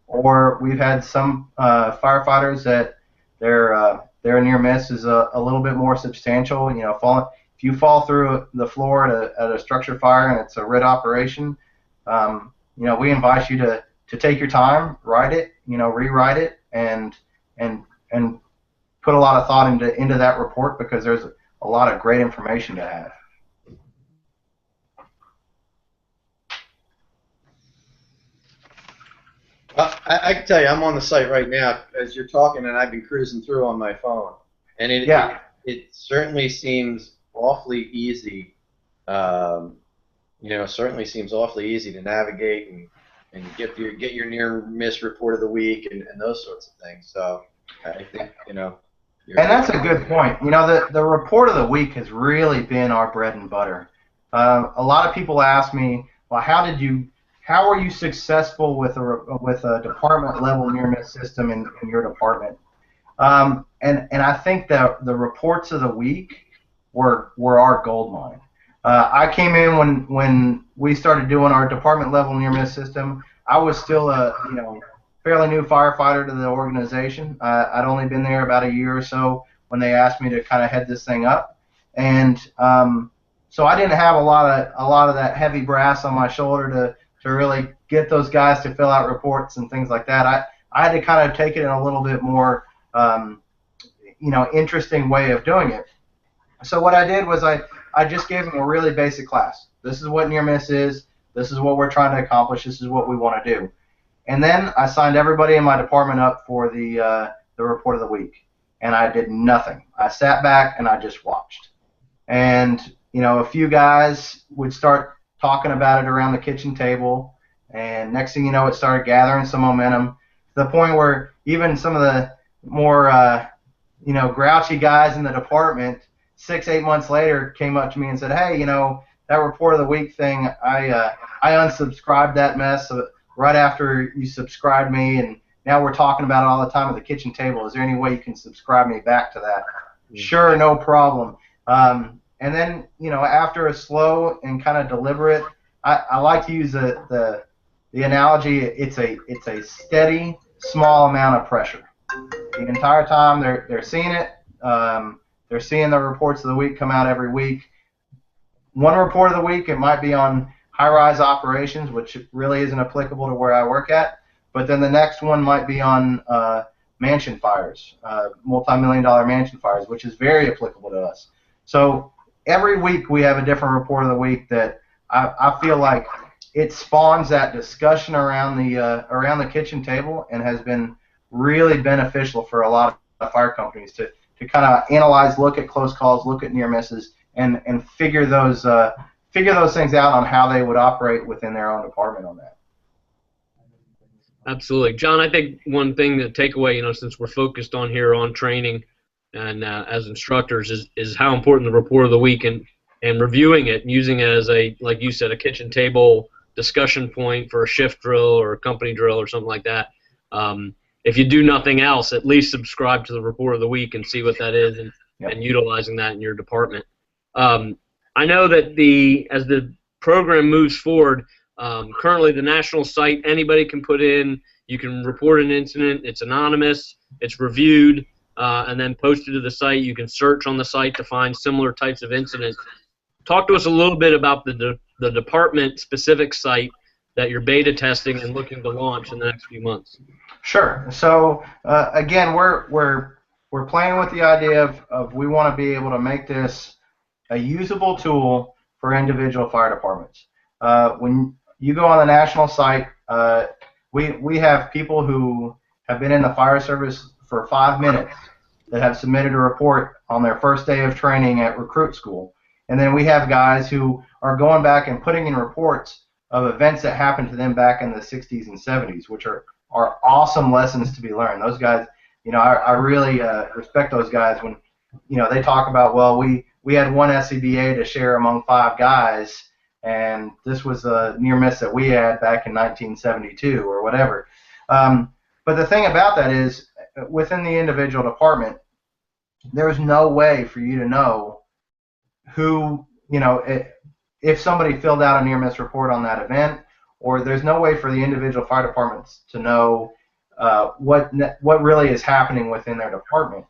or we've had some firefighters that their near miss is a little bit more substantial. If you fall through the floor at a structure fire and it's a RIT operation, we invite you to take your time, write it, rewrite it, and put a lot of thought into that report, because there's a lot of great information to have. I can tell you, I'm on the site right now as you're talking, and I've been cruising through on my phone, and it certainly seems awfully easy. Certainly seems awfully easy to navigate and get your near miss report of the week and those sorts of things. So I think and that's a good point. The report of the week has really been our bread and butter. A lot of people ask me, well, how are you successful with a department level near miss system in your department? And I think that the reports of the week were our gold mine. I came in when we started doing our department level near miss system. I was still a fairly new firefighter to the organization. I'd only been there about a year or so when they asked me to kind of head this thing up, and so I didn't have a lot of that heavy brass on my shoulder to really get those guys to fill out reports and things like that. I had to kind of take it in a little bit more interesting way of doing it. So what I did was I just gave them a really basic class. This is what near miss is. This is what we're trying to accomplish. This is what we want to do. And then I signed everybody in my department up for the report of the week. And I did nothing. I sat back and I just watched. And a few guys would start talking about it around the kitchen table, and next thing you know, it started gathering some momentum to the point where even some of the more grouchy guys in the department 6-8 months later came up to me and said, hey, that report of the week thing, I unsubscribed that mess right after you subscribed me, and now we're talking about it all the time at the kitchen table. Is there any way you can subscribe me back to that? Sure, no problem. And then, after a slow and kind of deliberate, I like to use the analogy. It's a steady, small amount of pressure. The entire time they're seeing it. They're seeing the reports of the week come out every week. One report of the week, it might be on high-rise operations, which really isn't applicable to where I work at. But then the next one might be on mansion fires, multi-million-dollar mansion fires, which is very applicable to us. So every week we have a different report of the week that I feel like it spawns that discussion around the kitchen table, and has been really beneficial for a lot of fire companies to kind of analyze, look at close calls, look at near misses, and figure those things out on how they would operate within their own department on that. Absolutely. John, I think one thing to take away, since we're focused on here on training and as instructors, is how important the report of the week and reviewing it and using it as like you said, a kitchen table discussion point for a shift drill or a company drill or something like that. If you do nothing else, at least subscribe to the report of the week and see what that is, and utilizing that in your department. I know that as the program moves forward, currently the national site, anybody can put in, you can report an incident, it's anonymous, it's reviewed, and then posted to the site. You can search on the site to find similar types of incidents. Talk to us a little bit about the department-specific site that you're beta testing and looking to launch in the next few months. Sure. So again, we're playing with the idea of we want to be able to make this a usable tool for individual fire departments. When you go on the national site, we have people who have been in the fire service for 5 minutes that have submitted a report on their first day of training at recruit school. And then we have guys who are going back and putting in reports of events that happened to them back in the 60s and 70s, which are awesome lessons to be learned. Those guys, I really respect those guys when, they talk about, well, we had one SCBA to share among 5 guys, and this was a near miss that we had back in 1972 or whatever. But the thing about that is, within the individual department, there's no way for you to know who, if somebody filled out a near miss report on that event, or there's no way for the individual fire departments to know what really is happening within their department.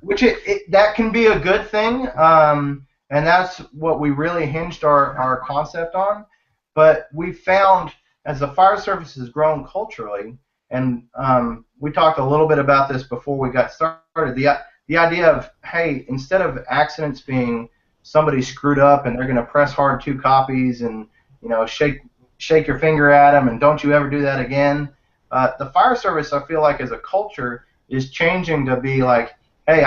Which that can be a good thing, and that's what we really hinged our concept on. But we found, as the fire service has grown culturally, and we talked a little bit about this before we got started, the idea of, hey, instead of accidents being somebody screwed up and they're going to press hard 2 copies and shake your finger at them and don't you ever do that again, the fire service, I feel like, as a culture, is changing to be like, hey,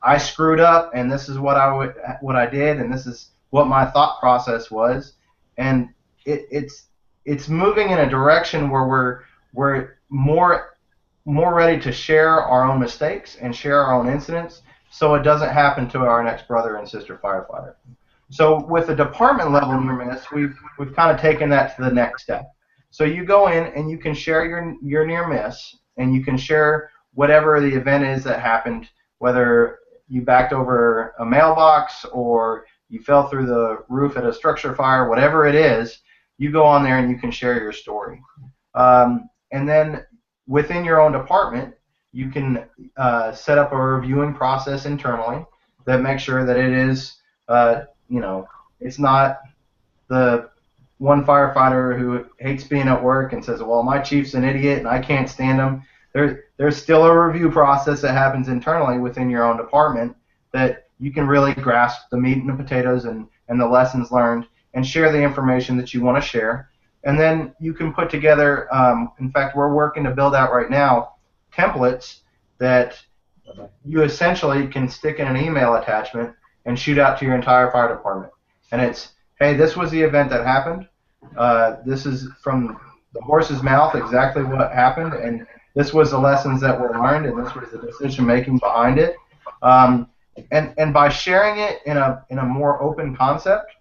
I screwed up, and this is what I did, and this is what my thought process was, and it's moving in a direction where we're more ready to share our own mistakes and share our own incidents, so it doesn't happen to our next brother and sister firefighter. So with the department level near miss, we've kind of taken that to the next step. So you go in and you can share your near miss, and you can share whatever the event is that happened, whether you backed over a mailbox or you fell through the roof at a structure fire, whatever it is, you go on there and you can share your story. And then within your own department, you can set up a reviewing process internally that makes sure that it is, it's not the one firefighter who hates being at work and says, well, my chief's an idiot and I can't stand him. There's still a review process that happens internally within your own department that you can really grasp the meat and the potatoes and the lessons learned and share the information that you want to share. And then you can put together, in fact, we're working to build out right now templates that you essentially can stick in an email attachment and shoot out to your entire fire department. And it's, hey, this was the event that happened. This is from the horse's mouth exactly what happened, and this was the lessons that were learned, and this was the decision making behind it. And by sharing it in a more open concept,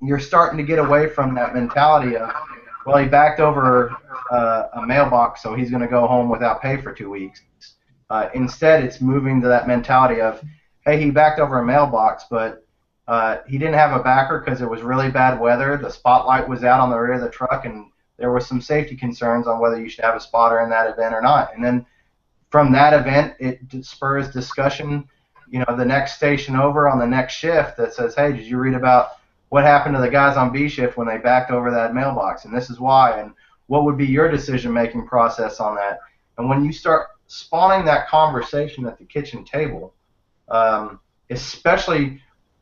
you're starting to get away from that mentality of, well, he backed over a mailbox, so he's going to go home without pay for 2 weeks. Instead, it's moving to that mentality of, hey, he backed over a mailbox, but he didn't have a backer because it was really bad weather. The spotlight was out on the rear of the truck, and there were some safety concerns on whether you should have a spotter in that event or not. And then from that event, it spurs discussion, the next station over on the next shift that says, hey, did you read about what happened to the guys on B shift when they backed over that mailbox, and this is why, and what would be your decision-making process on that. And when you start spawning that conversation at the kitchen table, especially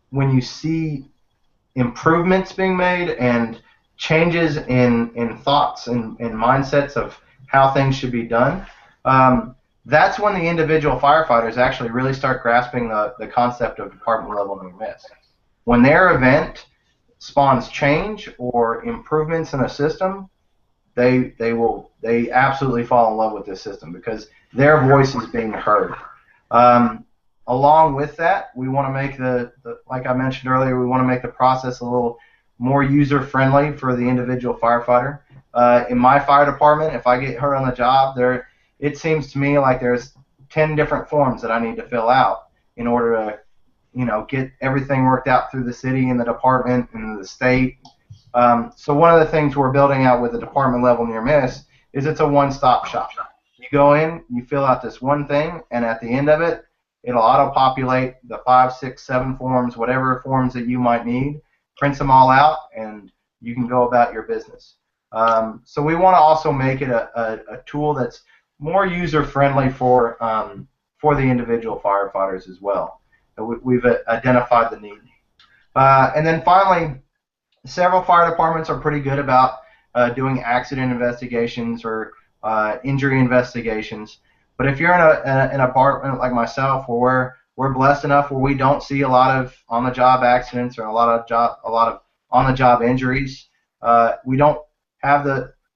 when you see improvements being made and changes in thoughts and mindsets of how things should be done, that's when the individual firefighters actually really start grasping the concept of department level near miss. When their event spawns change or improvements in a system, they absolutely fall in love with this system because their voice is being heard. Along with that, we want to make like I mentioned earlier, we want to make the process a little more user-friendly for the individual firefighter. In my fire department, if I get hurt on the job, it seems to me like there's 10 different forms that I need to fill out in order to, get everything worked out through the city and the department and the state. So one of the things we're building out with the department level near miss is it's a one-stop shop. You go in, you fill out this one thing, and at the end of it, it'll auto-populate the 5, 6, 7 forms, whatever forms that you might need, prints them all out, and you can go about your business. So we want to also make it a tool that's more user-friendly for the individual firefighters as well. We've identified the need. And then finally, several fire departments are pretty good about doing accident investigations or injury investigations. But if you're in an apartment like myself, where we're blessed enough where we don't see a lot of on-the-job accidents or a lot of on-the-job injuries, we don't have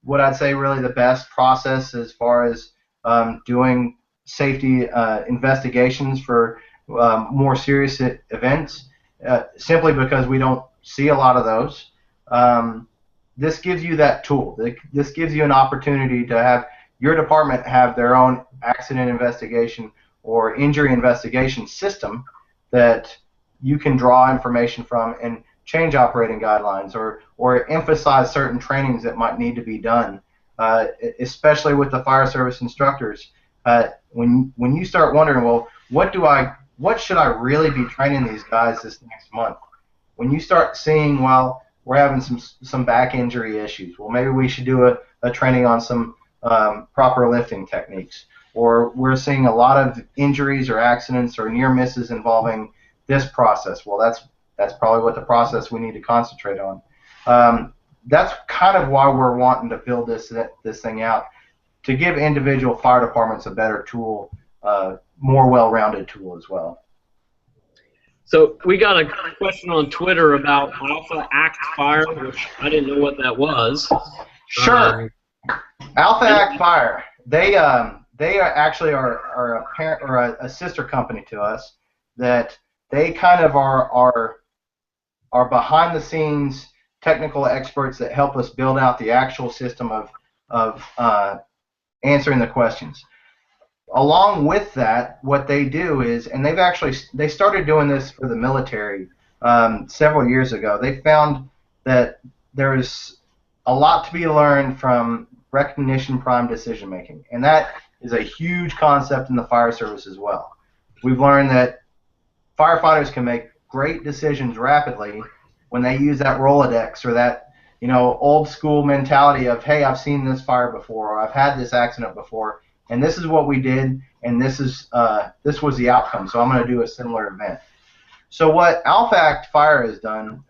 what I'd say really the best process as far as doing safety investigations for more serious events, simply because we don't see a lot of those. This gives you that tool. This gives you an opportunity to have your department have their own accident investigation or injury investigation system that you can draw information from and change operating guidelines or emphasize certain trainings that might need to be done, especially with the fire service instructors. When you start wondering, well, what should I really be training these guys this next month? When you start seeing, well, we're having some back injury issues, well, maybe we should do a training on some proper lifting techniques. Or we're seeing a lot of injuries or accidents or near misses involving this process. Well, that's probably what the process we need to concentrate on. That's kind of why we're wanting to build this thing out, to give individual fire departments a better tool, more well-rounded tool as well. So we got a question on Twitter about Alpha Act Fire, which I didn't know what that was. Sure. Alpha Act Fire. They actually are a parent or a sister company to us. That they kind of are behind the scenes technical experts that help us build out the actual system of answering the questions. Along with that, what they do is, and they started doing this for the military several years ago. They found that there's a lot to be learned from recognition prime decision making, and that is a huge concept in the fire service as well. We've learned that firefighters can make great decisions rapidly when they use that Rolodex or that old school mentality of, hey, I've seen this fire before, or I've had this accident before, and this is what we did, and this was the outcome, so I'm going to do a similar event. So what Alpha Act Fire has done,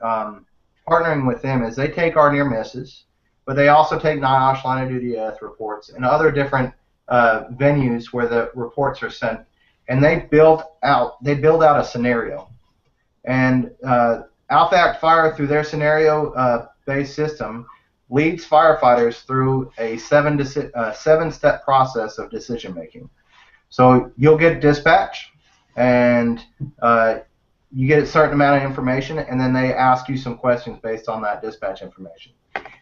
partnering with them, is they take our near misses, but they also take NIOSH line of duty death reports and other different venues where the reports are sent, and they build out a scenario. And Alpha Act Fire, through their scenario-based system, leads firefighters through a seven-step process of decision-making. So you'll get dispatch, and you get a certain amount of information, and then they ask you some questions based on that dispatch information.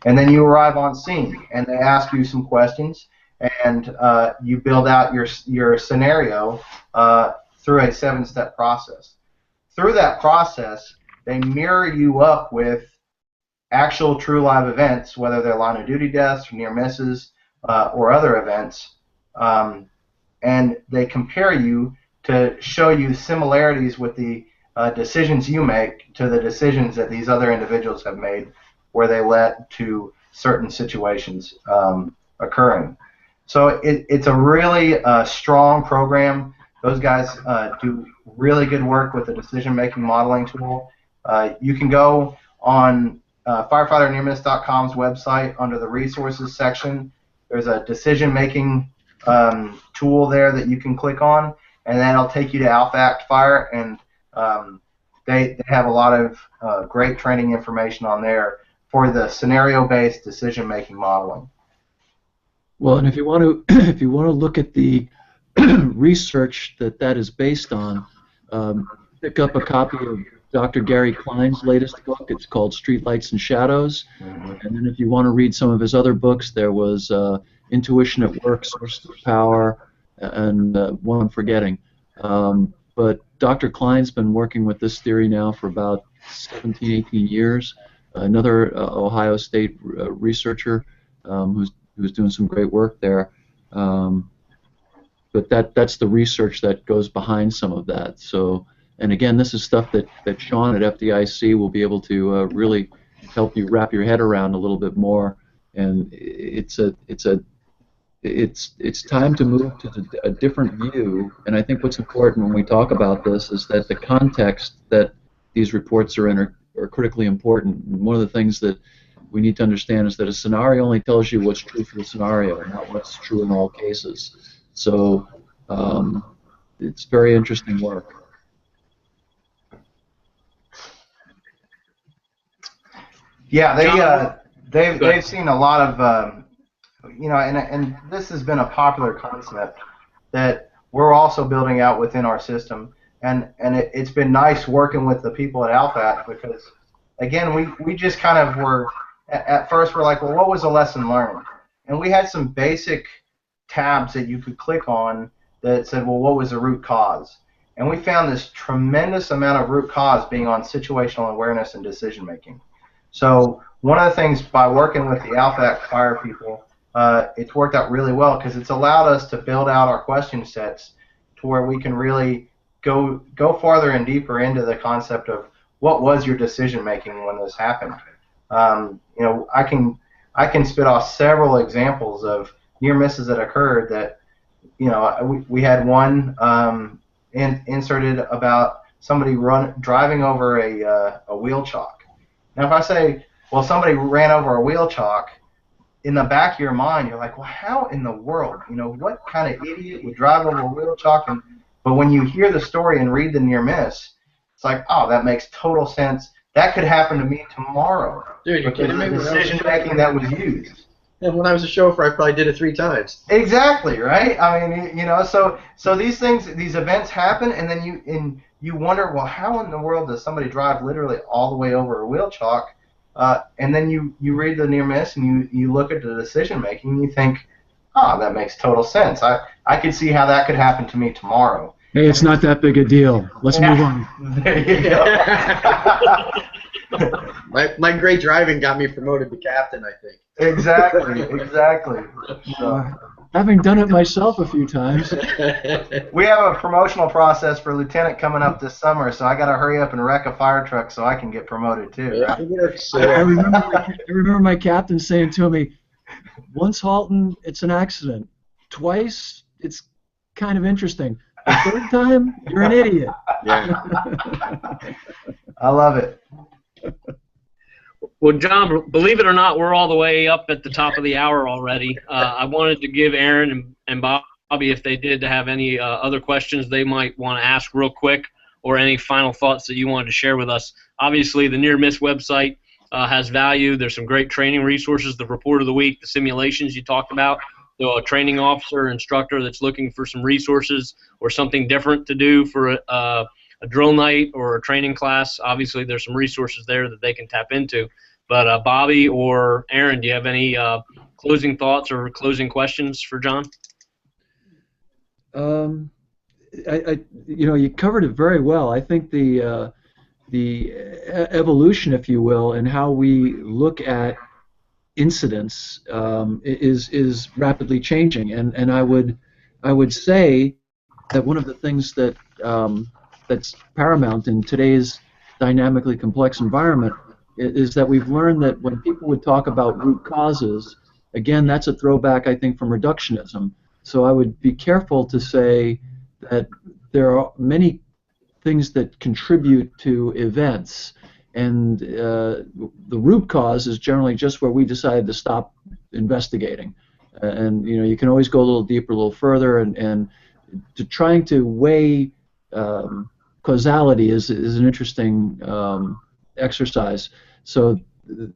And then you arrive on scene, and they ask you some questions, and you build out your scenario through a seven-step process. Through that process, they mirror you up with actual true live events, whether they're line of duty deaths, near misses, or other events, and they compare you to show you similarities with the decisions you make to the decisions that these other individuals have made, where they led to certain situations occurring. So it's a really strong program. Those guys do really good work with the decision-making modeling tool. You can go on firefighternearmiss.com's website under the resources section. There's a decision-making tool there that you can click on, and that'll take you to AlphaAct Fire, and they have a lot of great training information on there for the scenario-based decision-making modeling. Well, and if you want to if you want to look at the research that is based on, pick up a copy of Dr. Gary Klein's latest book. It's called Streetlights and Shadows. And then if you want to read some of his other books, there was Intuition at Work, Sources of Power, and one I'm forgetting. But Dr. Klein's been working with this theory now for about 17, 18 years. Another Ohio State researcher who's doing some great work there. But that's the research that goes behind some of that. So, and again, this is stuff that Sean at FDIC will be able to really help you wrap your head around a little bit more. And it's time to move to a different view. And I think what's important when we talk about this is that the context that these reports are in are critically important. And one of the things that we need to understand is that a scenario only tells you what's true for the scenario, not what's true in all cases. So it's very interesting work. Yeah, they've seen a lot of and this has been a popular concept that we're also building out within our system, and it's been nice working with the people at AlphaAct, because again we just kind of were at first we're like, well, what was the lesson learned? And we had some basic tabs that you could click on that said, well, what was the root cause? And we found this tremendous amount of root cause being on situational awareness and decision making. So one of the things by working with the AlphaAct Fire people, it's worked out really well, because it's allowed us to build out our question sets to where we can really go farther and deeper into the concept of what was your decision making when this happened. I can spit off several examples of near misses that occurred that, we had one inserted about somebody driving over a wheel chalk. Now, if I say, well, somebody ran over a wheel chalk, in the back of your mind, you're like, well, how in the world? What kind of idiot would drive over a wheel chalk? But when you hear the story and read the near miss, it's like, oh, that makes total sense. That could happen to me tomorrow. Dude, you're kidding me? The decision making that was used. And when I was a chauffeur, I probably did it 3 times. Exactly, right? I mean, so these events happen, and then you wonder, well, how in the world does somebody drive literally all the way over a wheel chalk? And then you read the near miss and you look at the decision making and you think, oh, that makes total sense. I could see how that could happen to me tomorrow. Hey, it's not that big a deal. Let's move on. There you go. My great driving got me promoted to captain, I think. Exactly. So, Having done it myself a few times. we have a promotional process for lieutenant coming up this summer, so I got to hurry up and wreck a fire truck so I can get promoted too. Right? I remember my captain saying to me, once halting, it's an accident. Twice, it's kind of interesting. The third time, you're an idiot. Yeah. I love it. Well, John, believe it or not, we're all the way up at the top of the hour already. I wanted to give Aaron and Bobby, if they did have any other questions they might want to ask real quick, or any final thoughts that you wanted to share with us. Obviously, the Near Miss website has value. There's some great training resources, the report of the week, the simulations you talked about. So a training officer, instructor that's looking for some resources or something different to do for a drill night or a training class, obviously there's some resources there that they can tap into. But Bobby or Aaron, do you have any closing thoughts or closing questions for John? You covered it very well. I think the evolution, if you will, and how we look at incidents is rapidly changing, and I would say that one of the things that that's paramount in today's dynamically complex environment is that we've learned that when people would talk about root causes, again, that's a throwback, I think, from reductionism. So I would be careful to say that there are many things that contribute to events, and the root cause is generally just where we decided to stop investigating. And you can always go a little deeper, a little further, and to trying to weigh causality is an interesting exercise. So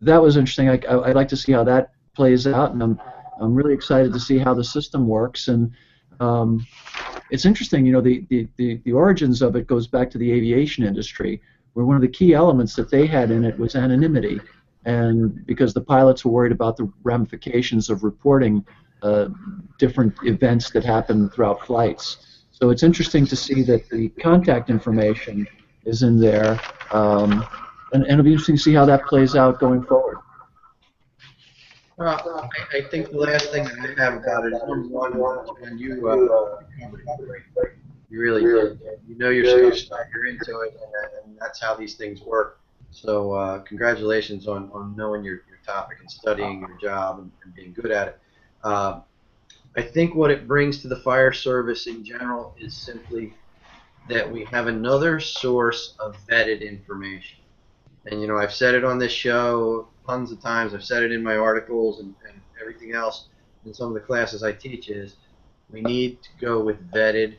that was interesting. I'd like to see how that plays out, and I'm really excited to see how the system works. And it's interesting, the origins of it goes back to the aviation industry, where one of the key elements that they had in it was anonymity, and because the pilots were worried about the ramifications of reporting different events that happen throughout flights. So it's interesting to see that the contact information is in there, and it'll be interesting to see how that plays out going forward. Well, I think the last thing that I have about it is number one, when you really did. You know your stuff, you're into it, and that's how these things work. So congratulations on knowing your topic and studying your job and being good at it. I think what it brings to the fire service in general is simply that we have another source of vetted information. And I've said it on this show tons of times. I've said it in my articles and everything else in some of the classes I teach is we need to go with vetted,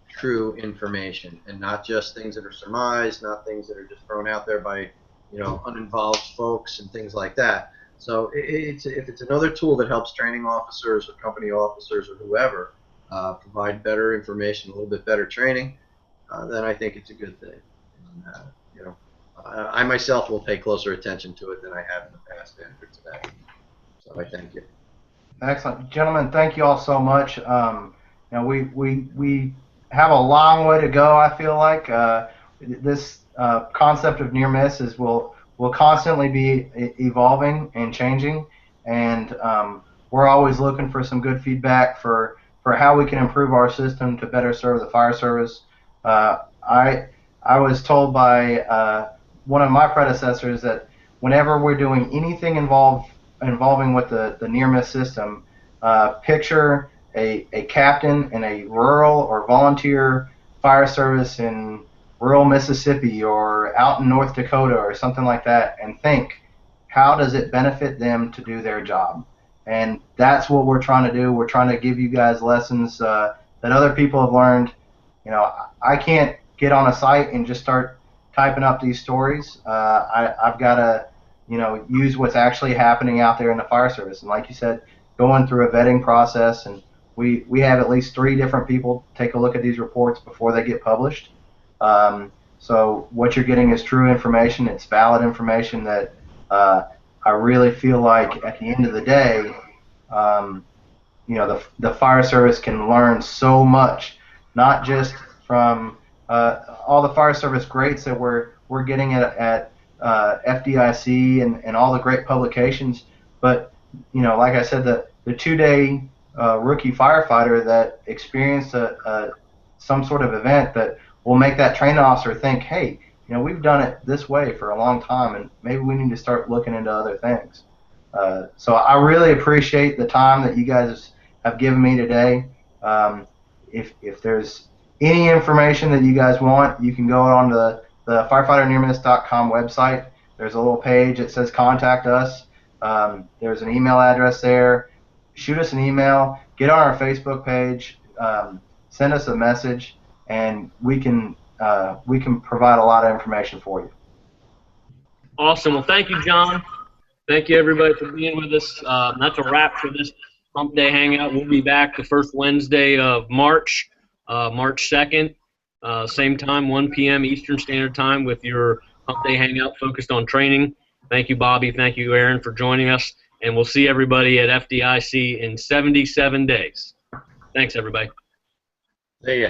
true information, and not just things that are surmised, not things that are just thrown out there by uninvolved folks and things like that. So if it's another tool that helps training officers or company officers or whoever provide better information, a little bit better training, then I think it's a good thing. And, I myself will pay closer attention to it than I have in the past after today. So I thank you. Excellent, gentlemen. Thank you all so much. We have a long way to go. I feel like this concept of near miss will constantly be evolving and changing, and we're always looking for some good feedback for how we can improve our system to better serve the fire service. I was told by one of my predecessors that whenever we're doing anything involving with the near-miss system, picture a captain in a rural or volunteer fire service in rural Mississippi or out in North Dakota or something like that, and think, how does it benefit them to do their job? And that's what we're trying to do. We're trying to give you guys lessons that other people have learned. I can't get on a site and just start typing up these stories. I've got to, use what's actually happening out there in the fire service. And like you said, going through a vetting process, and we have at least 3 different people take a look at these reports before they get published. So what you're getting is true information. It's valid information that I really feel like at the end of the day, the fire service can learn so much, not just from all the fire service greats that we're getting at FDIC and all the great publications, but like I said, the 2-day rookie firefighter that experienced some sort of event that will make that training officer think, hey, we've done it this way for a long time, and maybe we need to start looking into other things. So I really appreciate the time that you guys have given me today. If there's any information that you guys want, you can go on to the firefighternearmiss.com website. There's a little page that says contact us. There's an email address there. Shoot us an email. Get on our Facebook page. Send us a message, and we can provide a lot of information for you. Awesome. Well, thank you, John. Thank you, everybody, for being with us. That's a wrap for this Hump Day Hangout. We'll be back the first Wednesday of March, March 2nd, same time, 1 p.m. Eastern Standard Time, with your Hump Day Hangout focused on training. Thank you, Bobby. Thank you, Aaron, for joining us. And we'll see everybody at FDIC in 77 days. Thanks, everybody. See ya.